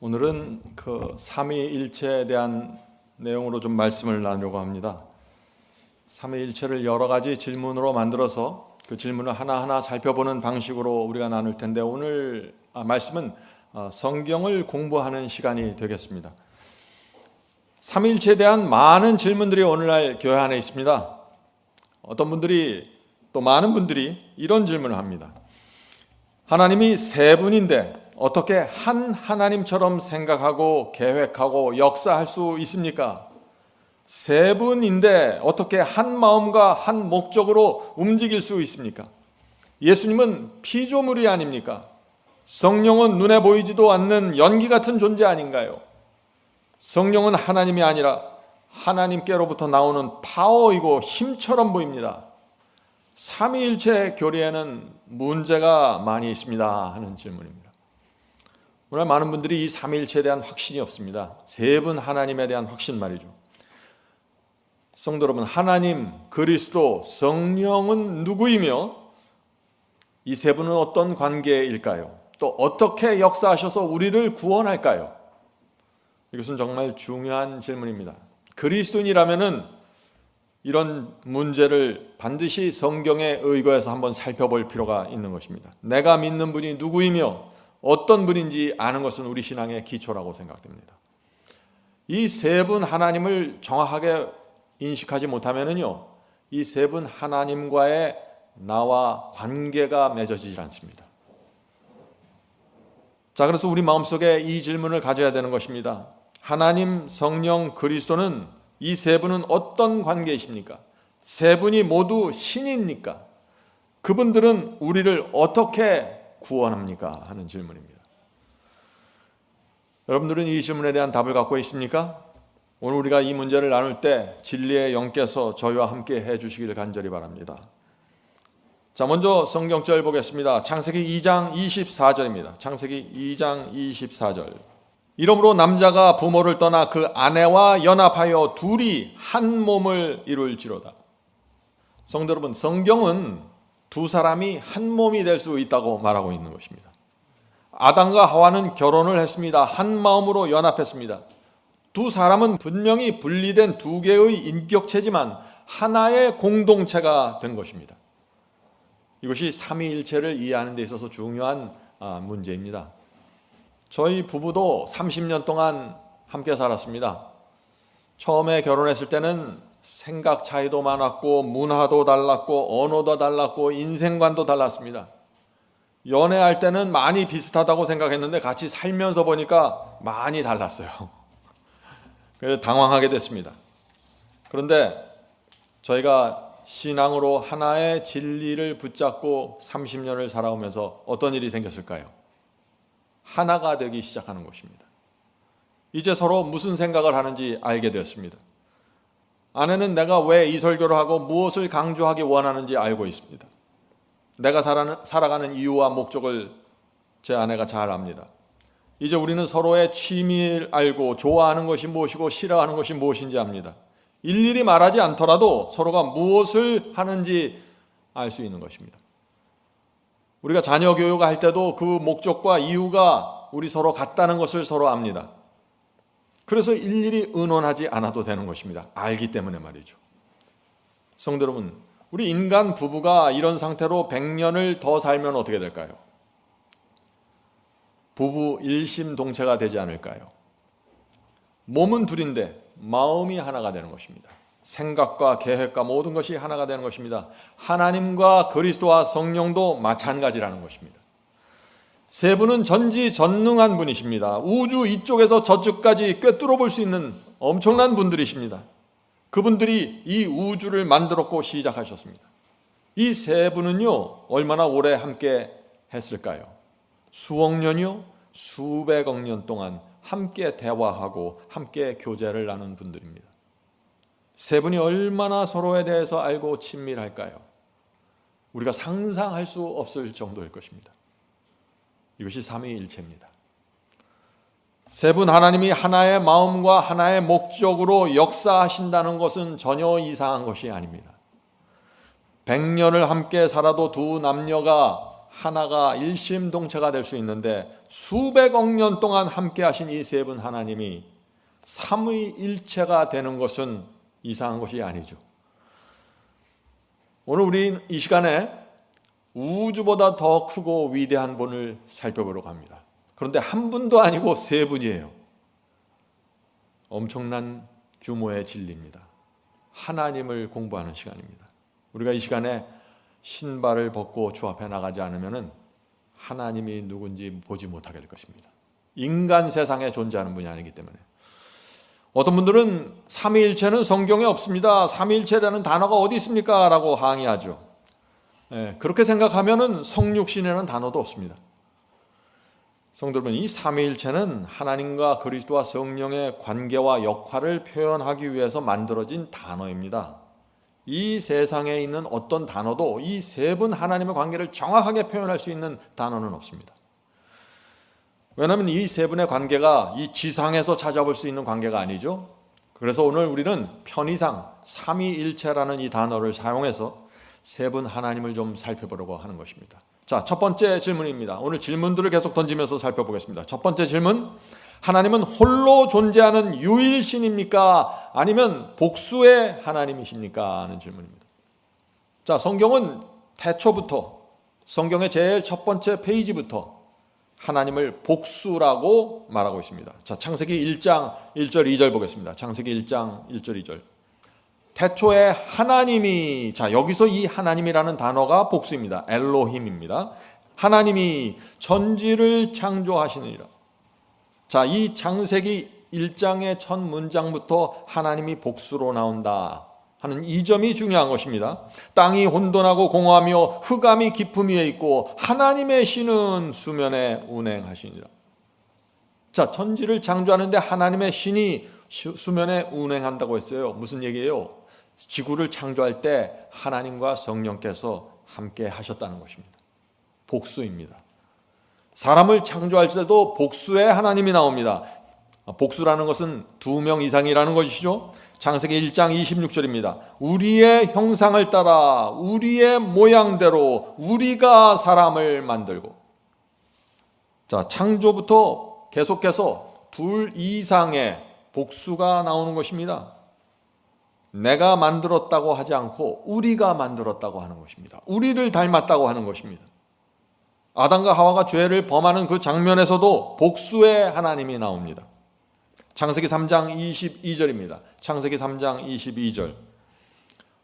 오늘은 그 삼위일체에 대한 내용으로 좀 말씀을 나누려고 합니다. 삼위일체를 여러 가지 질문으로 만들어서 그 질문을 하나하나 살펴보는 방식으로 우리가 나눌 텐데, 오늘 말씀은 성경을 공부하는 시간이 되겠습니다. 삼위일체에 대한 많은 질문들이 오늘날 교회 안에 있습니다. 어떤 분들이, 또 많은 분들이 이런 질문을 합니다. 하나님이 세 분인데 어떻게 한 하나님처럼 생각하고 계획하고 역사할 수 있습니까? 세 분인데 어떻게 한 마음과 한 목적으로 움직일 수 있습니까? 예수님은 피조물이 아닙니까? 성령은 눈에 보이지도 않는 연기 같은 존재 아닌가요? 성령은 하나님이 아니라 하나님께로부터 나오는 파워이고 힘처럼 보입니다. 삼위일체 교리에는 문제가 많이 있습니다 하는 질문입니다. 오늘 많은 분들이 이 삼위일체에 대한 확신이 없습니다. 세 분 하나님에 대한 확신 말이죠. 성도 여러분, 하나님, 그리스도, 성령은 누구이며 이 세 분은 어떤 관계일까요? 또 어떻게 역사하셔서 우리를 구원할까요? 이것은 정말 중요한 질문입니다. 그리스도인이라면은 이런 문제를 반드시 성경에 의거해서 한번 살펴볼 필요가 있는 것입니다. 내가 믿는 분이 누구이며 어떤 분인지 아는 것은 우리 신앙의 기초라고 생각됩니다. 이 세 분 하나님을 정확하게 인식하지 못하면은요, 이 세 분 하나님과의 나와 관계가 맺어지질 않습니다. 자, 그래서 우리 마음속에 이 질문을 가져야 되는 것입니다. 하나님, 성령, 그리스도는 이 세 분은 어떤 관계이십니까? 세 분이 모두 신입니까? 그분들은 우리를 어떻게 구원합니까? 하는 질문입니다. 여러분들은 이 질문에 대한 답을 갖고 있습니까? 오늘 우리가 이 문제를 나눌 때 진리의 영께서 저희와 함께 해주시기를 간절히 바랍니다. 자, 먼저 성경절 보겠습니다. 창세기 2장 24절입니다. 창세기 2장 24절. 이러므로 남자가 부모를 떠나 그 아내와 연합하여 둘이 한 몸을 이룰지로다. 성도 여러분, 성경은 두 사람이 한 몸이 될 수 있다고 말하고 있는 것입니다. 아담과 하와는 결혼을 했습니다. 한 마음으로 연합했습니다. 두 사람은 분명히 분리된 두 개의 인격체지만 하나의 공동체가 된 것입니다. 이것이 삼위일체를 이해하는 데 있어서 중요한 문제입니다. 저희 부부도 30년 동안 함께 살았습니다. 처음에 결혼했을 때는 생각 차이도 많았고 문화도 달랐고 언어도 달랐고 인생관도 달랐습니다. 연애할 때는 많이 비슷하다고 생각했는데 같이 살면서 보니까 많이 달랐어요. 그래서 당황하게 됐습니다. 그런데 저희가 신앙으로 하나의 진리를 붙잡고 30년을 살아오면서 어떤 일이 생겼을까요? 하나가 되기 시작하는 것입니다. 이제 서로 무슨 생각을 하는지 알게 되었습니다. 아내는 내가 왜 이 설교를 하고 무엇을 강조하기 원하는지 알고 있습니다. 내가 살아가는 이유와 목적을 제 아내가 잘 압니다. 이제 우리는 서로의 취미를 알고 좋아하는 것이 무엇이고 싫어하는 것이 무엇인지 압니다. 일일이 말하지 않더라도 서로가 무엇을 하는지 알 수 있는 것입니다. 우리가 자녀 교육할 때도 그 목적과 이유가 우리 서로 같다는 것을 서로 압니다. 그래서 일일이 의논하지 않아도 되는 것입니다. 알기 때문에 말이죠. 성도 여러분, 우리 인간 부부가 이런 상태로 100년을 더 살면 어떻게 될까요? 부부 일심동체가 되지 않을까요? 몸은 둘인데 마음이 하나가 되는 것입니다. 생각과 계획과 모든 것이 하나가 되는 것입니다. 하나님과 그리스도와 성령도 마찬가지라는 것입니다. 세 분은 전지전능한 분이십니다. 우주 이쪽에서 저쪽까지 꿰뚫어 볼 수 있는 엄청난 분들이십니다. 그분들이 이 우주를 만들었고 시작하셨습니다. 이 세 분은요, 얼마나 오래 함께 했을까요? 수억 년이요? 수백억 년 동안 함께 대화하고 함께 교제를 나눈 분들입니다. 세 분이 얼마나 서로에 대해서 알고 친밀할까요? 우리가 상상할 수 없을 정도일 것입니다. 이것이 삼위일체입니다. 세 분 하나님이 하나의 마음과 하나의 목적으로 역사하신다는 것은 전혀 이상한 것이 아닙니다. 100년을 함께 살아도 두 남녀가 하나가 일심동체가 될 수 있는데 수백억 년 동안 함께 하신 이 세 분 하나님이 삼위일체가 되는 것은 이상한 것이 아니죠. 오늘 우리 이 시간에 우주보다 더 크고 위대한 분을 살펴보려고 합니다. 그런데 한 분도 아니고 세 분이에요. 엄청난 규모의 진리입니다. 하나님을 공부하는 시간입니다. 우리가 이 시간에 신발을 벗고 주 앞에 나가지 않으면 하나님이 누군지 보지 못하게 될 것입니다. 인간 세상에 존재하는 분이 아니기 때문에. 어떤 분들은 삼위일체는 성경에 없습니다. 삼위일체라는 단어가 어디 있습니까? 라고 항의하죠. 그렇게 생각하면 성육신이라는 단어도 없습니다. 성도 여러분, 이 삼위일체는 하나님과 그리스도와 성령의 관계와 역할을 표현하기 위해서 만들어진 단어입니다. 이 세상에 있는 어떤 단어도 이 세 분 하나님의 관계를 정확하게 표현할 수 있는 단어는 없습니다. 왜냐하면 이 세 분의 관계가 이 지상에서 찾아볼 수 있는 관계가 아니죠. 그래서 오늘 우리는 편의상 삼위일체라는 이 단어를 사용해서 세 분 하나님을 좀 살펴보려고 하는 것입니다. 자, 첫 번째 질문입니다. 오늘 질문들을 계속 던지면서 살펴보겠습니다. 첫 번째 질문, 하나님은 홀로 존재하는 유일신입니까? 아니면 복수의 하나님이십니까? 하는 질문입니다. 자, 성경은 태초부터, 성경의 제일 첫 번째 페이지부터 하나님을 복수라고 말하고 있습니다. 자, 창세기 1장 1절 2절 보겠습니다. 창세기 1장 1절 2절. 태초에 하나님이, 자, 여기서 이 하나님이라는 단어가 복수입니다. 엘로힘입니다. 하나님이 천지를 창조하시느니라. 자, 이 창세기 1장의 첫 문장부터 하나님이 복수로 나온다 하는 이 점이 중요한 것입니다. 땅이 혼돈하고 공허하며 흑암이 깊음 위에 있고 하나님의 신은 수면에 운행하시니라. 자, 천지를 창조하는데 하나님의 신이 수면에 운행한다고 했어요. 무슨 얘기예요? 지구를 창조할 때 하나님과 성령께서 함께 하셨다는 것입니다. 복수입니다. 사람을 창조할 때도 복수의 하나님이 나옵니다. 복수라는 것은 2명 이상이라는 것이죠. 창세기 1장 26절입니다. 우리의 형상을 따라 우리의 모양대로 우리가 사람을 만들고. 자, 창조부터 계속해서 2 이상의 복수가 나오는 것입니다. 내가 만들었다고 하지 않고 우리가 만들었다고 하는 것입니다. 우리를 닮았다고 하는 것입니다. 아담과 하와가 죄를 범하는 그 장면에서도 복수의 하나님이 나옵니다. 창세기 3장 22절입니다. 창세기 3장 22절.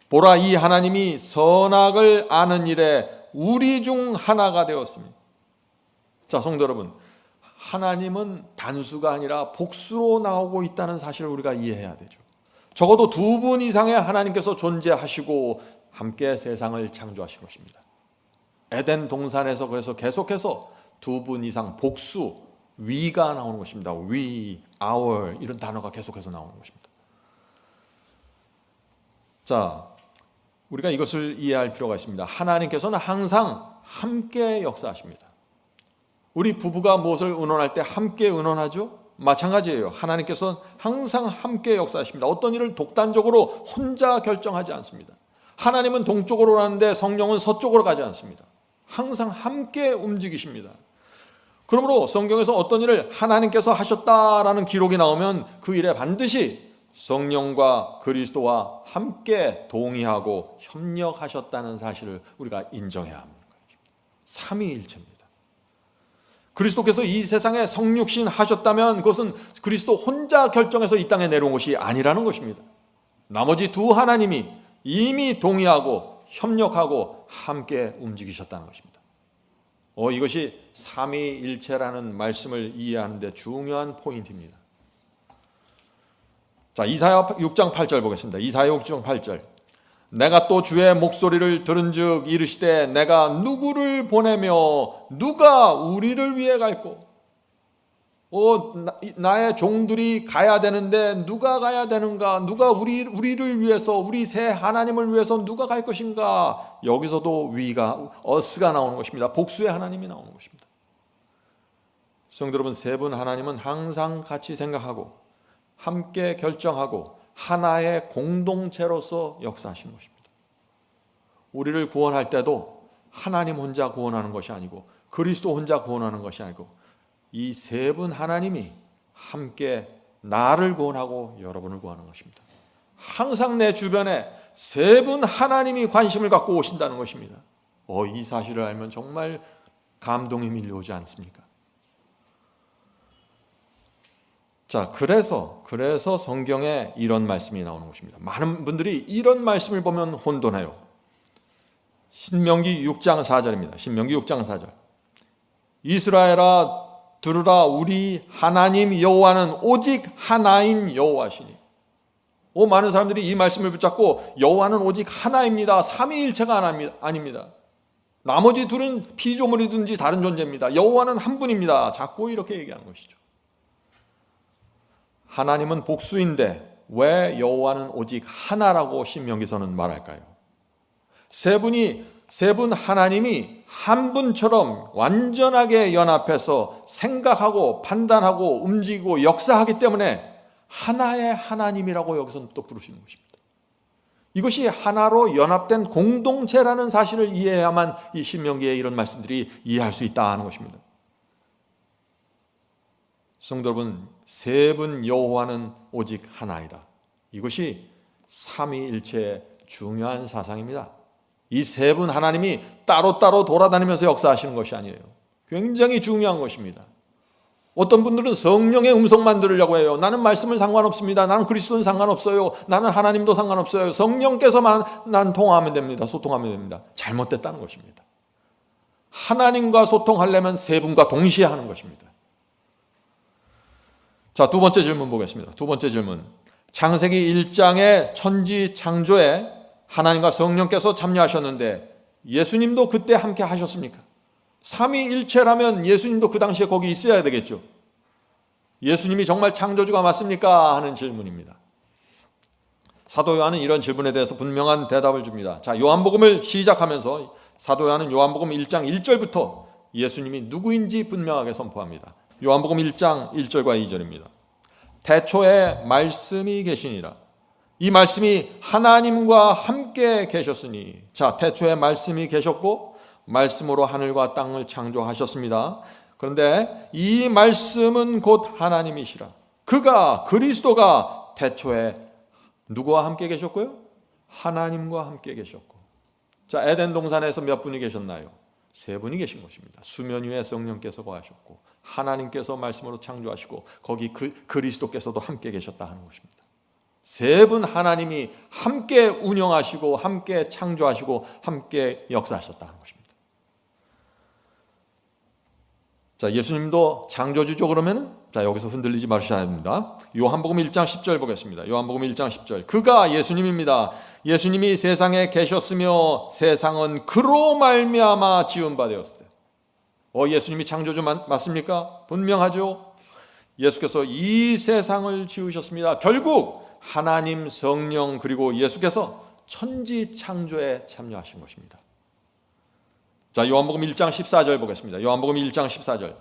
보라, 이 하나님이 선악을 아는 일에 우리 중 하나가 되었습니다. 자, 성도 여러분, 하나님은 단수가 아니라 복수로 나오고 있다는 사실을 우리가 이해해야 되죠. 적어도 2분 이상의 하나님께서 존재하시고 함께 세상을 창조하신 것입니다. 에덴 동산에서 그래서 계속해서 2분 이상 복수, 위가 나오는 것입니다. we, our 이런 단어가 계속해서 나오는 것입니다. 자, 우리가 이것을 이해할 필요가 있습니다. 하나님께서는 항상 함께 역사하십니다. 우리 부부가 무엇을 의논할 때 함께 의논하죠? 마찬가지예요. 하나님께서는 항상 함께 역사하십니다. 어떤 일을 독단적으로 혼자 결정하지 않습니다. 하나님은 동쪽으로 가는데 성령은 서쪽으로 가지 않습니다. 항상 함께 움직이십니다. 그러므로 성경에서 어떤 일을 하나님께서 하셨다라는 기록이 나오면 그 일에 반드시 성령과 그리스도와 함께 동의하고 협력하셨다는 사실을 우리가 인정해야 합니다. 삼위일체입니다. 그리스도께서 이 세상에 성육신 하셨다면 그것은 그리스도 혼자 결정해서 이 땅에 내려온 것이 아니라는 것입니다. 나머지 2 하나님이 이미 동의하고 협력하고 함께 움직이셨다는 것입니다. 이것이 삼위일체라는 말씀을 이해하는 데 중요한 포인트입니다. 자, 이사야 6장 8절 보겠습니다. 이사야 6장 8절. 내가 또 주의 목소리를 들은즉 이르시되 내가 누구를 보내며 누가 우리를 위해 갈꼬? 나의 종들이 가야 되는데 누가 가야 되는가? 누가 우리를 위해서, 우리 새 하나님을 위해서 누가 갈 것인가? 여기서도 위가, 어스가 나오는 것입니다. 복수의 하나님이 나오는 것입니다. 성도 여러분, 세 분 하나님은 항상 같이 생각하고 함께 결정하고 하나의 공동체로서 역사하시는 것입니다. 우리를 구원할 때도 하나님 혼자 구원하는 것이 아니고 그리스도 혼자 구원하는 것이 아니고 이 세 분 하나님이 함께 나를 구원하고 여러분을 구원하는 것입니다. 항상 내 주변에 세 분 하나님이 관심을 갖고 오신다는 것입니다. 이 사실을 알면 정말 감동이 밀려오지 않습니까? 자, 그래서 성경에 이런 말씀이 나오는 것입니다. 많은 분들이 이런 말씀을 보면 혼돈해요. 신명기 6장 4절입니다. 신명기 6장 4절. 이스라엘아 들으라, 우리 하나님 여호와는 오직 하나인 여호와시니. 많은 사람들이 이 말씀을 붙잡고 여호와는 오직 하나입니다. 삼위일체가 아닙니다. 나머지 둘은 피조물이든지 다른 존재입니다. 여호와는 한 분입니다. 자꾸 이렇게 얘기하는 것이죠. 하나님은 복수인데 왜 여호와는 오직 하나라고 신명기서는 말할까요? 세 분 하나님이 한 분처럼 완전하게 연합해서 생각하고 판단하고 움직이고 역사하기 때문에 하나의 하나님이라고 여기서 또 부르시는 것입니다. 이것이 하나로 연합된 공동체라는 사실을 이해해야만 이 신명기의 이런 말씀들이 이해할 수 있다 하는 것입니다. 성도 여러분, 세 분 여호와는 오직 하나이다. 이것이 삼위일체의 중요한 사상입니다. 이 세 분 하나님이 따로따로 돌아다니면서 역사하시는 것이 아니에요. 굉장히 중요한 것입니다. 어떤 분들은 성령의 음성만 들으려고 해요. 나는 말씀은 상관없습니다. 나는 그리스도는 상관없어요. 나는 하나님도 상관없어요. 성령께서만 난 통화하면 됩니다. 소통하면 됩니다. 잘못됐다는 것입니다. 하나님과 소통하려면 세 분과 동시에 하는 것입니다. 자, 두 번째 질문 보겠습니다. 두 번째 질문. 창세기 1장의 천지 창조에 하나님과 성령께서 참여하셨는데 예수님도 그때 함께 하셨습니까? 삼위일체라면 예수님도 그 당시에 거기 있어야 되겠죠. 예수님이 정말 창조주가 맞습니까? 하는 질문입니다. 사도 요한은 이런 질문에 대해서 분명한 대답을 줍니다. 자, 요한복음을 시작하면서 사도 요한은 요한복음 1장 1절부터 예수님이 누구인지 분명하게 선포합니다. 요한복음 1장 1절과 2절입니다. 태초에 말씀이 계시니라. 이 말씀이 하나님과 함께 계셨으니. 자, 태초에 말씀이 계셨고 말씀으로 하늘과 땅을 창조하셨습니다. 그런데 이 말씀은 곧 하나님이시라. 그리스도가 태초에 누구와 함께 계셨고요? 하나님과 함께 계셨고. 자, 에덴 동산에서 몇 분이 계셨나요? 세 분이 계신 것입니다. 수면 위에 성령께서 거하셨고 하나님께서 말씀으로 창조하시고 거기 그리스도께서도 함께 계셨다 하는 것입니다. 세 분 하나님이 함께 운영하시고 함께 창조하시고 함께 역사하셨다 하는 것입니다. 자, 예수님도 창조주죠. 그러면 여기서 흔들리지 마셔야 합니다. 요한복음 1장 10절 보겠습니다. 요한복음 1장 10절. 그가 예수님입니다. 예수님이 세상에 계셨으며 세상은 그로 말미암아 지은 바 되었으되. 예수님이 창조주 맞습니까? 분명하죠. 예수께서 이 세상을 지으셨습니다. 결국 하나님, 성령 그리고 예수께서 천지 창조에 참여하신 것입니다. 자, 요한복음 1장 14절 보겠습니다. 요한복음 1장 14절.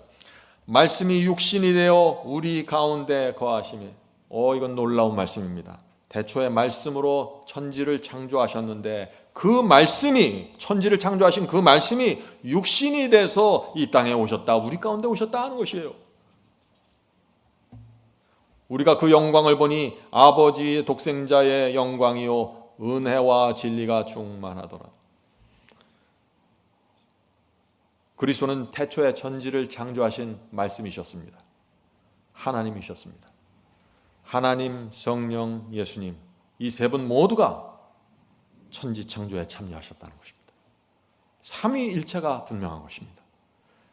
말씀이 육신이 되어 우리 가운데 거하시며. 이건 놀라운 말씀입니다. 태초에 말씀으로 천지를 창조하셨는데 그 말씀이, 천지를 창조하신 그 말씀이 육신이 돼서 이 땅에 오셨다, 우리 가운데 오셨다 하는 것이에요. 우리가 그 영광을 보니 아버지의 독생자의 영광이요 은혜와 진리가 충만하더라. 그리스도는 태초에 천지를 창조하신 말씀이셨습니다. 하나님이셨습니다. 하나님, 성령, 예수님 이 세 분 모두가 천지 창조에 참여하셨다는 것입니다. 삼위일체가 분명한 것입니다.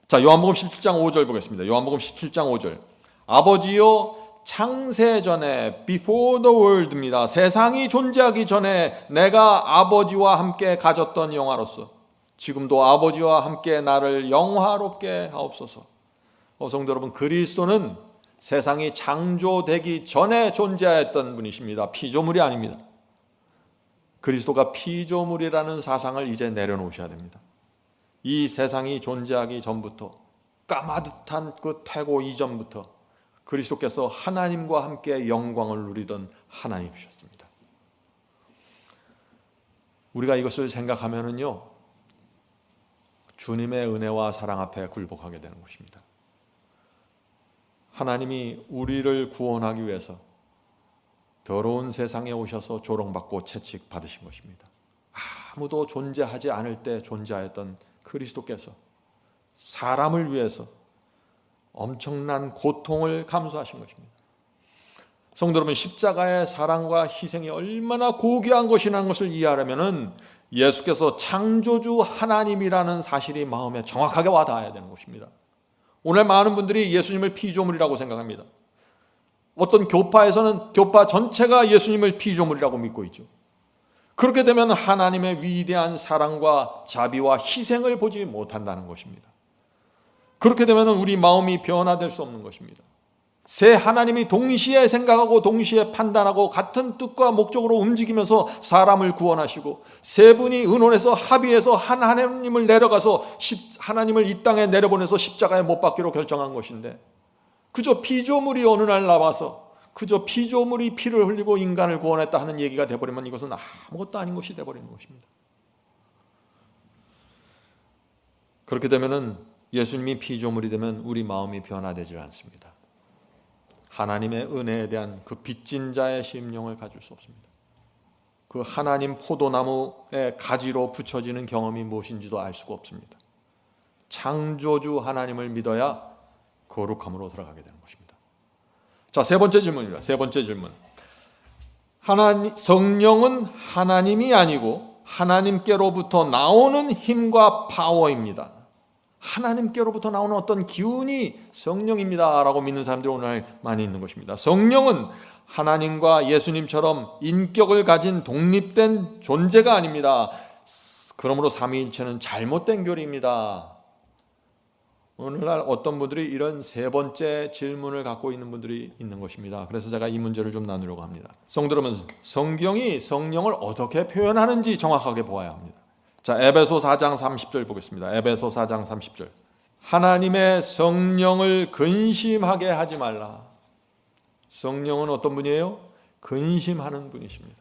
자, 요한복음 17장 5절 보겠습니다. 요한복음 17장 5절. 아버지요 창세전에 before the world입니다. 세상이 존재하기 전에 내가 아버지와 함께 가졌던 영화로서 지금도 아버지와 함께 나를 영화롭게 하옵소서. 성도 여러분, 그리스도는 세상이 창조되기 전에 존재했던 분이십니다. 피조물이 아닙니다. 그리스도가 피조물이라는 사상을 이제 내려놓으셔야 됩니다. 이 세상이 존재하기 전부터, 까마득한 그 태고 이전부터 그리스도께서 하나님과 함께 영광을 누리던 하나님이셨습니다. 우리가 이것을 생각하면은요, 주님의 은혜와 사랑 앞에 굴복하게 되는 것입니다. 하나님이 우리를 구원하기 위해서 더러운 세상에 오셔서 조롱받고 채찍받으신 것입니다. 아무도 존재하지 않을 때 존재하였던 그리스도께서 사람을 위해서 엄청난 고통을 감수하신 것입니다. 성도 여러분, 십자가의 사랑과 희생이 얼마나 고귀한 것이라는 것을 이해하려면 예수께서 창조주 하나님이라는 사실이 마음에 정확하게 와닿아야 되는 것입니다. 오늘 많은 분들이 예수님을 피조물이라고 생각합니다. 어떤 교파에서는 교파 전체가 예수님을 피조물이라고 믿고 있죠. 그렇게 되면 하나님의 위대한 사랑과 자비와 희생을 보지 못한다는 것입니다. 그렇게 되면 우리 마음이 변화될 수 없는 것입니다. 세 하나님이 동시에 생각하고 동시에 판단하고 같은 뜻과 목적으로 움직이면서 사람을 구원하시고 세 분이 의논해서 합의해서 한 하나님을 내려가서 하나님을 이 땅에 내려보내서 십자가에 못 박기로 결정한 것인데, 그저 피조물이 어느 날 나와서 그저 피조물이 피를 흘리고 인간을 구원했다 하는 얘기가 되어버리면 이것은 아무것도 아닌 것이 되어버리는 것입니다. 그렇게 되면 예수님이 피조물이 되면 우리 마음이 변화되질 않습니다. 하나님의 은혜에 대한 그 빚진 자의 심령을 가질 수 없습니다. 그 하나님 포도나무의 가지로 붙여지는 경험이 무엇인지도 알 수가 없습니다. 창조주 하나님을 믿어야 거룩함으로 들어가게 되는 것입니다. 자, 세 번째 질문입니다. 세 번째 질문. 성령은 하나님이 아니고 하나님께로부터 나오는 힘과 파워입니다. 하나님께로부터 나오는 어떤 기운이 성령입니다 라고 믿는 사람들이 오늘 많이 있는 것입니다. 성령은 하나님과 예수님처럼 인격을 가진 독립된 존재가 아닙니다. 그러므로 삼위일체는 잘못된 교리입니다. 오늘날 어떤 분들이 이런 세 번째 질문을 갖고 있는 분들이 있는 것입니다. 그래서 제가 이 문제를 좀 나누려고 합니다. 성도 여러분, 성경이 성령을 어떻게 표현하는지 정확하게 보아야 합니다. 자, 에베소 4장 30절 보겠습니다. 에베소 4장 30절. 하나님의 성령을 근심하게 하지 말라. 성령은 어떤 분이에요? 근심하는 분이십니다.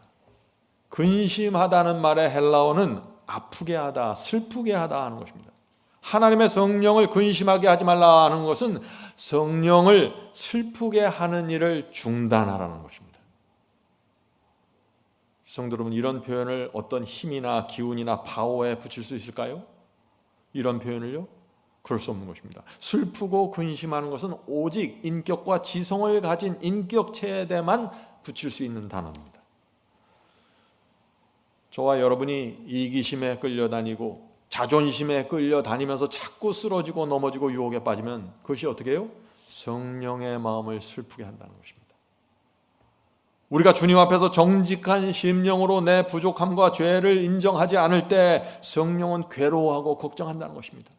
근심하다는 말의 헬라어는 아프게 하다, 슬프게 하다 하는 것입니다. 하나님의 성령을 근심하게 하지 말라 하는 것은 성령을 슬프게 하는 일을 중단하라는 것입니다. 성도 여러분, 이런 표현을 어떤 힘이나 기운이나 파워에 붙일 수 있을까요? 이런 표현을요? 그럴 수 없는 것입니다. 슬프고 근심하는 것은 오직 인격과 지성을 가진 인격체에 대해만 붙일 수 있는 단어입니다. 저와 여러분이 이기심에 끌려다니고 자존심에 끌려다니면서 자꾸 쓰러지고 넘어지고 유혹에 빠지면 그것이 어떻게 해요? 성령의 마음을 슬프게 한다는 것입니다. 우리가 주님 앞에서 정직한 심령으로 내 부족함과 죄를 인정하지 않을 때 성령은 괴로워하고 걱정한다는 것입니다.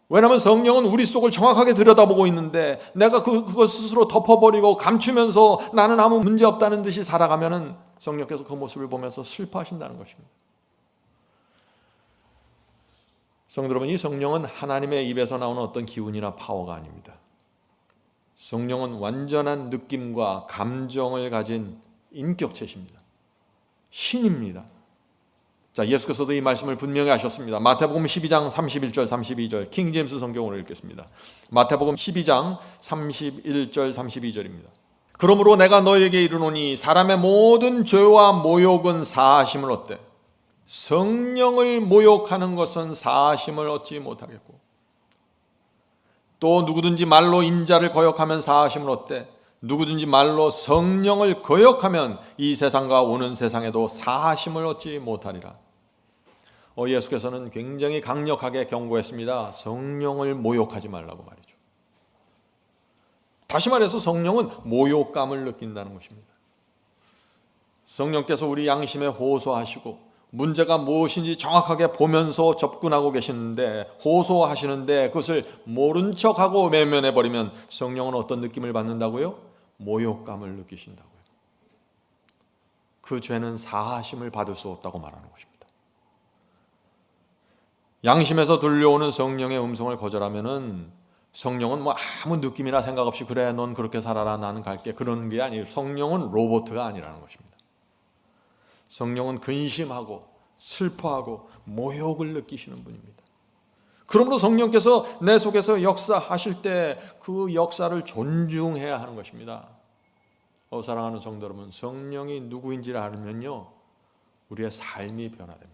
왜냐하면 성령은 우리 속을 정확하게 들여다보고 있는데 내가 그것 스스로 덮어버리고 감추면서 나는 아무 문제 없다는 듯이 살아가면 성령께서 그 모습을 보면서 슬퍼하신다는 것입니다. 성도 여러분, 이 성령은 하나님의 입에서 나오는 어떤 기운이나 파워가 아닙니다. 성령은 완전한 느낌과 감정을 가진 인격체십니다. 신입니다. 자, 예수께서도 이 말씀을 분명히 하셨습니다. 마태복음 12장 31절 32절 킹제임스 성경으로 읽겠습니다. 마태복음 12장 31절 32절입니다. 그러므로 내가 너에게 이르노니 사람의 모든 죄와 모욕은 사하심을 얻되 성령을 모욕하는 것은 사하심을 얻지 못하겠고 또 누구든지 말로 인자를 거역하면 사하심을 얻되 누구든지 말로 성령을 거역하면 이 세상과 오는 세상에도 사하심을 얻지 못하리라. 예수께서는 굉장히 강력하게 경고했습니다. 성령을 모욕하지 말라고 말이죠. 다시 말해서 성령은 모욕감을 느낀다는 것입니다. 성령께서 우리 양심에 호소하시고 문제가 무엇인지 정확하게 보면서 접근하고 계시는데 호소하시는데 그것을 모른 척하고 외면해버리면 성령은 어떤 느낌을 받는다고요? 모욕감을 느끼신다고요. 그 죄는 사하심을 받을 수 없다고 말하는 것입니다. 양심에서 들려오는 성령의 음성을 거절하면은 성령은 아무 느낌이나 생각 없이 그래 넌 그렇게 살아라 나는 갈게 그러는 게 아니에요. 성령은 로봇가 아니라는 것입니다. 성령은 근심하고 슬퍼하고 모욕을 느끼시는 분입니다. 그러므로 성령께서 내 속에서 역사하실 때 그 역사를 존중해야 하는 것입니다. 사랑하는 성도 여러분, 성령이 누구인지를 알면요, 우리의 삶이 변화됩니다.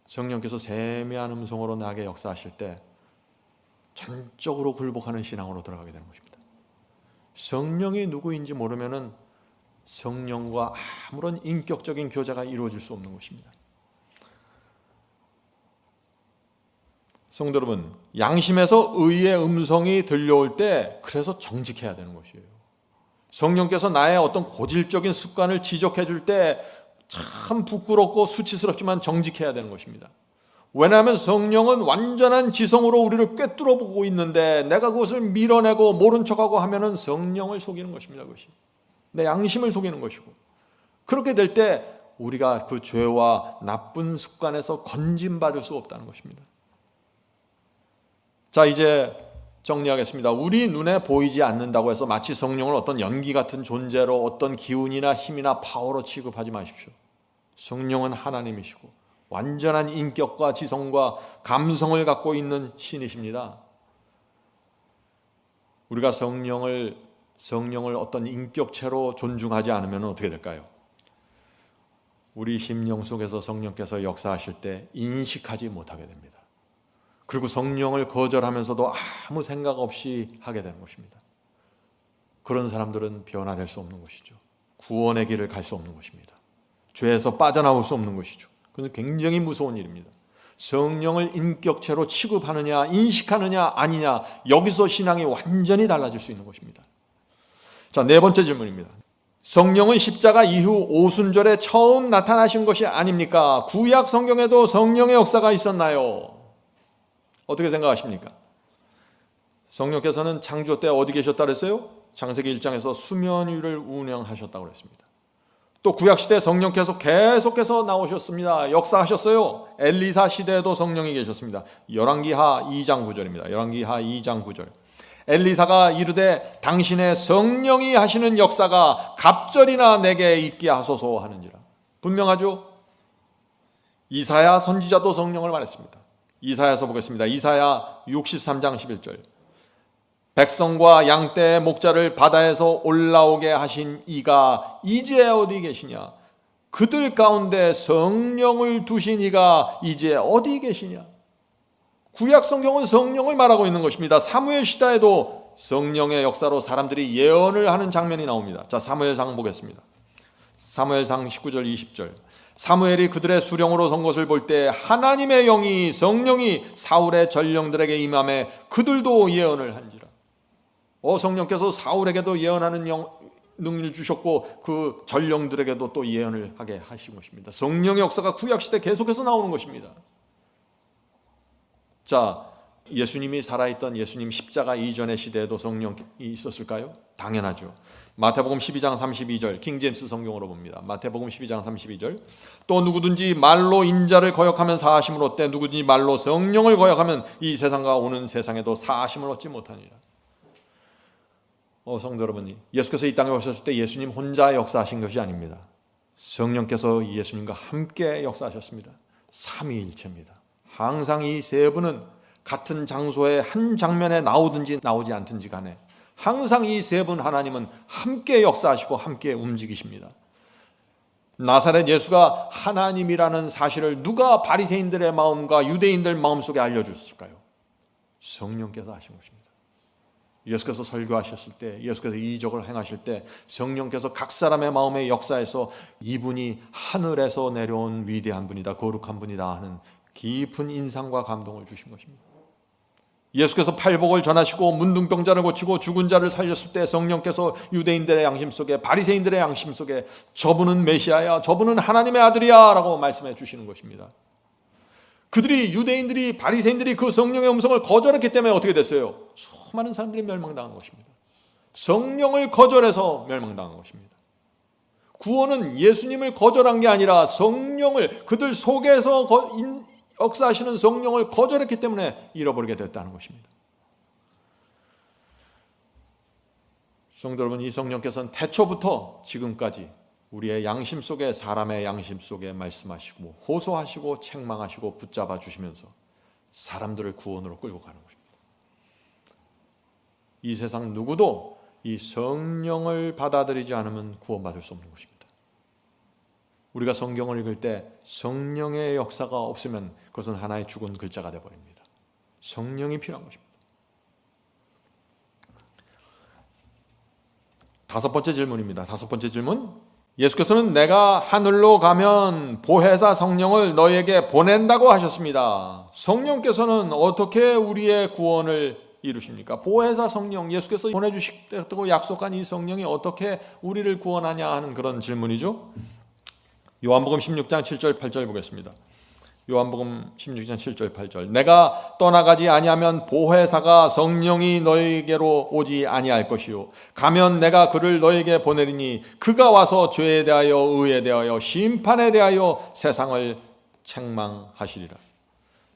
성령께서 세미한 음성으로 나에게 역사하실 때 전적으로 굴복하는 신앙으로 들어가게 되는 것입니다. 성령이 누구인지 모르면은 성령과 아무런 인격적인 교제가 이루어질 수 없는 것입니다. 성도 여러분, 양심에서 의의 음성이 들려올 때 그래서 정직해야 되는 것이에요. 성령께서 나의 어떤 고질적인 습관을 지적해 줄 때 참 부끄럽고 수치스럽지만 정직해야 되는 것입니다. 왜냐하면 성령은 완전한 지성으로 우리를 꿰뚫어 보고 있는데 내가 그것을 밀어내고 모른 척하고 하면은 성령을 속이는 것입니다. 그것이 내 양심을 속이는 것이고, 그렇게 될 때 우리가 그 죄와 나쁜 습관에서 건진받을 수 없다는 것입니다. 자, 이제 정리하겠습니다. 우리 눈에 보이지 않는다고 해서 마치 성령을 어떤 연기 같은 존재로, 어떤 기운이나 힘이나 파워로 취급하지 마십시오. 성령은 하나님이시고 완전한 인격과 지성과 감성을 갖고 있는 신이십니다. 우리가 성령을 어떤 인격체로 존중하지 않으면 어떻게 될까요? 우리 심령 속에서 성령께서 역사하실 때 인식하지 못하게 됩니다. 그리고 성령을 거절하면서도 아무 생각 없이 하게 되는 것입니다. 그런 사람들은 변화될 수 없는 것이죠. 구원의 길을 갈 수 없는 것입니다. 죄에서 빠져나올 수 없는 것이죠. 그래서 굉장히 무서운 일입니다. 성령을 인격체로 취급하느냐, 인식하느냐, 아니냐, 여기서 신앙이 완전히 달라질 수 있는 것입니다. 자, 네 번째 질문입니다. 성령은 십자가 이후 오순절에 처음 나타나신 것이 아닙니까? 구약 성경에도 성령의 역사가 있었나요? 어떻게 생각하십니까? 성령께서는 창조 때 어디 계셨다 그랬어요? 창세기 1장에서 수면 위를 운행하셨다고 그랬습니다. 또 구약시대 성령께서 계속해서 나오셨습니다. 역사하셨어요. 엘리사 시대에도 성령이 계셨습니다. 열왕기하 2장 9절입니다. 열왕기하 2장 9절. 엘리사가 이르되 당신의 성령이 하시는 역사가 갑절이나 내게 있게 하소서 하는지라. 분명하죠? 이사야 선지자도 성령을 말했습니다. 이사야서 보겠습니다. 이사야 63장 11절. 백성과 양떼의 목자를 바다에서 올라오게 하신 이가 이제 어디 계시냐? 그들 가운데 성령을 두신 이가 이제 어디 계시냐? 구약 성경은 성령을 말하고 있는 것입니다. 사무엘 시대에도 성령의 역사로 사람들이 예언을 하는 장면이 나옵니다. 자, 사무엘상 보겠습니다. 사무엘상 19절 20절. 사무엘이 그들의 수령으로 선 것을 볼 때 하나님의 영이, 성령이 사울의 전령들에게 임함에 그들도 예언을 한지라. 성령께서 사울에게도 예언하는 능력을 주셨고 그 전령들에게도 또 예언을 하게 하신 것입니다. 성령의 역사가 구약시대 계속해서 나오는 것입니다. 자, 예수님이 살아있던 예수님 십자가 이전의 시대에도 성령이 있었을까요? 당연하죠. 마태복음 12장 32절 킹제임스 성경으로 봅니다. 마태복음 12장 32절. 또 누구든지 말로 인자를 거역하면 사하심을 얻되 누구든지 말로 성령을 거역하면 이 세상과 오는 세상에도 사하심을 얻지 못하니라. 성도 여러분, 예수께서 이 땅에 오셨을 때 예수님 혼자 역사하신 것이 아닙니다. 성령께서 예수님과 함께 역사하셨습니다. 삼위일체입니다. 항상 이 세 분은 같은 장소에 한 장면에 나오든지 나오지 않든지 간에 항상 이 세 분 하나님은 함께 역사하시고 함께 움직이십니다. 나사렛 예수가 하나님이라는 사실을 누가 바리새인들의 마음과 유대인들 마음속에 알려주셨을까요? 성령께서 하신 것입니다. 예수께서 설교하셨을 때, 예수께서 이적을 행하실 때 성령께서 각 사람의 마음의 역사에서 이분이 하늘에서 내려온 위대한 분이다, 거룩한 분이다 하는 깊은 인상과 감동을 주신 것입니다. 예수께서 팔복을 전하시고 문둥병자를 고치고 죽은 자를 살렸을 때 성령께서 유대인들의 양심 속에, 바리새인들의 양심 속에 저분은 메시아야, 저분은 하나님의 아들이야 라고 말씀해 주시는 것입니다. 유대인들이, 바리새인들이 그 성령의 음성을 거절했기 때문에 어떻게 됐어요? 수많은 사람들이 멸망당한 것입니다. 성령을 거절해서 멸망당한 것입니다. 구원은 예수님을 거절한 게 아니라 성령을, 그들 속에서 역사하시는 성령을 거절했기 때문에 잃어버리게 됐다는 것입니다. 성도 여러분, 이 성령께서는 태초부터 지금까지 우리의 양심 속에, 사람의 양심 속에 말씀하시고 호소하시고 책망하시고 붙잡아 주시면서 사람들을 구원으로 끌고 가는 것입니다. 이 세상 누구도 이 성령을 받아들이지 않으면 구원받을 수 없는 것입니다. 우리가 성경을 읽을 때 성령의 역사가 없으면 그것은 하나의 죽은 글자가 되어버립니다. 성령이 필요한 것입니다. 다섯 번째 질문입니다. 다섯 번째 질문. 예수께서는 내가 하늘로 가면 보혜사 성령을 너희에게 보낸다고 하셨습니다. 성령께서는 어떻게 우리의 구원을 이루십니까? 보혜사 성령, 예수께서 보내주시겠다고 약속한 이 성령이 어떻게 우리를 구원하냐 하는 그런 질문이죠. 요한복음 16장 7절 8절 보겠습니다. 요한복음 16장 7절 8절. 내가 떠나가지 아니하면 보혜사가 성령이 너희에게로 오지 아니할 것이요 가면 내가 그를 너희에게 보내리니 그가 와서 죄에 대하여 의에 대하여 심판에 대하여 세상을 책망하시리라.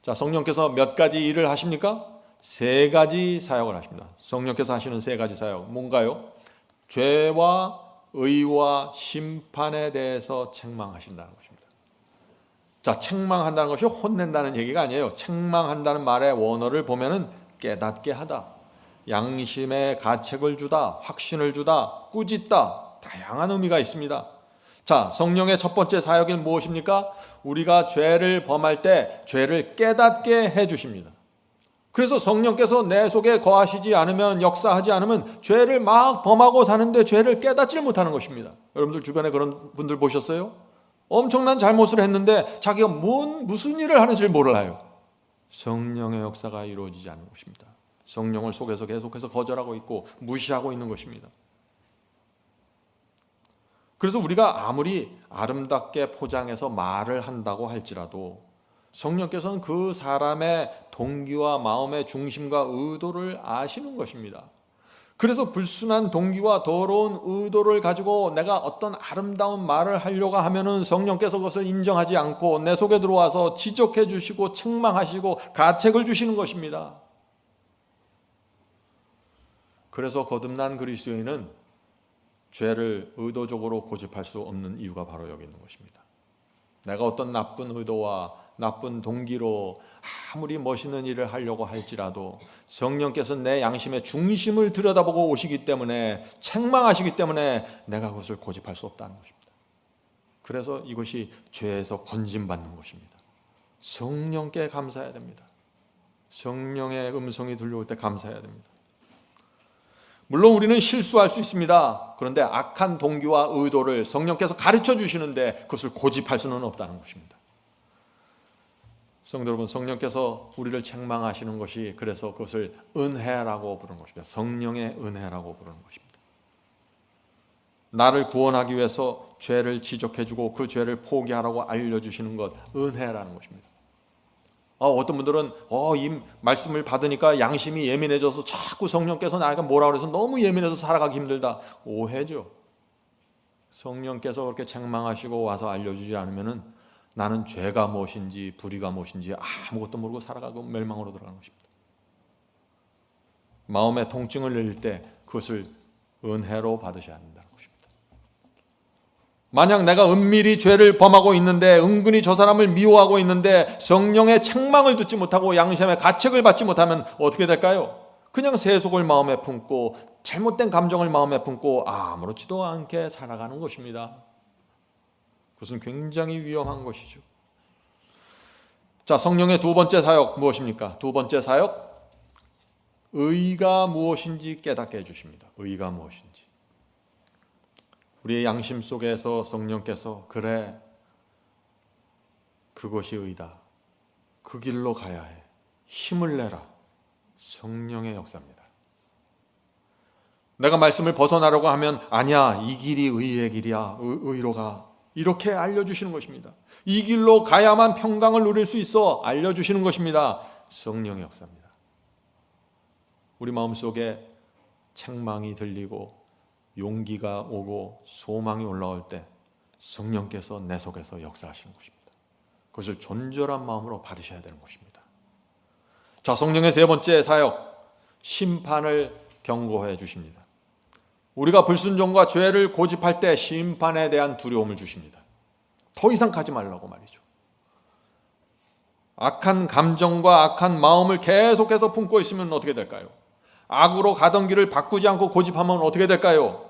자, 성령께서 몇 가지 일을 하십니까? 세 가지 사역을 하십니다. 성령께서 하시는 세 가지 사역 뭔가요? 죄와 의와 심판에 대해서 책망하신다는 것입니다. 자, 책망한다는 것이 혼낸다는 얘기가 아니에요. 책망한다는 말의 원어를 보면은 깨닫게 하다, 양심의 가책을 주다, 확신을 주다, 꾸짖다, 다양한 의미가 있습니다. 자, 성령의 첫 번째 사역이 무엇입니까? 우리가 죄를 범할 때 죄를 깨닫게 해주십니다. 그래서 성령께서 내 속에 거하시지 않으면, 역사하지 않으면 죄를 막 범하고 사는데 죄를 깨닫질 못하는 것입니다. 여러분들 주변에 그런 분들 보셨어요? 엄청난 잘못을 했는데 자기가 무슨 일을 하는지 몰라요. 성령의 역사가 이루어지지 않는 것입니다. 성령을 속에서 계속해서 거절하고 있고 무시하고 있는 것입니다. 그래서 우리가 아무리 아름답게 포장해서 말을 한다고 할지라도 성령께서는 그 사람의 동기와 마음의 중심과 의도를 아시는 것입니다. 그래서 불순한 동기와 더러운 의도를 가지고 내가 어떤 아름다운 말을 하려고 하면은 성령께서 그것을 인정하지 않고 내 속에 들어와서 지적해 주시고 책망하시고 가책을 주시는 것입니다. 그래서 거듭난 그리스도인은 죄를 의도적으로 고집할 수 없는 이유가 바로 여기 있는 것입니다. 내가 어떤 나쁜 의도와 나쁜 동기로 아무리 멋있는 일을 하려고 할지라도 성령께서는 내 양심의 중심을 들여다보고 오시기 때문에, 책망하시기 때문에 내가 그것을 고집할 수 없다는 것입니다. 그래서 이것이 죄에서 건짐받는 것입니다. 성령께 감사해야 됩니다. 성령의 음성이 들려올 때 감사해야 됩니다. 물론 우리는 실수할 수 있습니다. 그런데 악한 동기와 의도를 성령께서 가르쳐 주시는데 그것을 고집할 수는 없다는 것입니다. 성도 여러분, 성령께서 우리를 책망하시는 것이 그래서 그것을 은혜라고 부르는 것입니다. 성령의 은혜라고 부르는 것입니다. 나를 구원하기 위해서 죄를 지적해주고 그 죄를 포기하라고 알려주시는 것, 은혜라는 것입니다. 어떤 분들은 이 말씀을 받으니까 양심이 예민해져서 자꾸 성령께서 나에게 뭐라 그래서 너무 예민해서 살아가기 힘들다. 오해죠. 성령께서 그렇게 책망하시고 와서 알려주지 않으면은 나는 죄가 무엇인지 불의가 무엇인지 아무것도 모르고 살아가고 멸망으로 들어가는 것입니다. 마음의 통증을 내릴 때 그것을 은혜로 받으셔야 한다는 것입니다. 만약 내가 은밀히 죄를 범하고 있는데, 은근히 저 사람을 미워하고 있는데 성령의 책망을 듣지 못하고 양심의 가책을 받지 못하면 어떻게 될까요? 그냥 세속을 마음에 품고 잘못된 감정을 마음에 품고 아무렇지도 않게 살아가는 것입니다. 그것은 굉장히 위험한 것이죠. 자, 성령의 두 번째 사역 무엇입니까? 두 번째 사역, 의가 무엇인지 깨닫게 해주십니다. 의가 무엇인지. 우리의 양심 속에서 성령께서 그래, 그것이 의다, 그 길로 가야 해, 힘을 내라. 성령의 역사입니다. 내가 말씀을 벗어나려고 하면 아니야, 이 길이 의의 길이야, 의로 가, 이렇게 알려주시는 것입니다. 이 길로 가야만 평강을 누릴 수 있어 알려주시는 것입니다. 성령의 역사입니다. 우리 마음속에 책망이 들리고 용기가 오고 소망이 올라올 때 성령께서 내 속에서 역사하시는 것입니다. 그것을 존절한 마음으로 받으셔야 되는 것입니다. 자, 성령의 세 번째 사역, 심판을 경고해 주십니다. 우리가 불순종과 죄를 고집할 때 심판에 대한 두려움을 주십니다. 더 이상 가지 말라고 말이죠. 악한 감정과 악한 마음을 계속해서 품고 있으면 어떻게 될까요? 악으로 가던 길을 바꾸지 않고 고집하면 어떻게 될까요?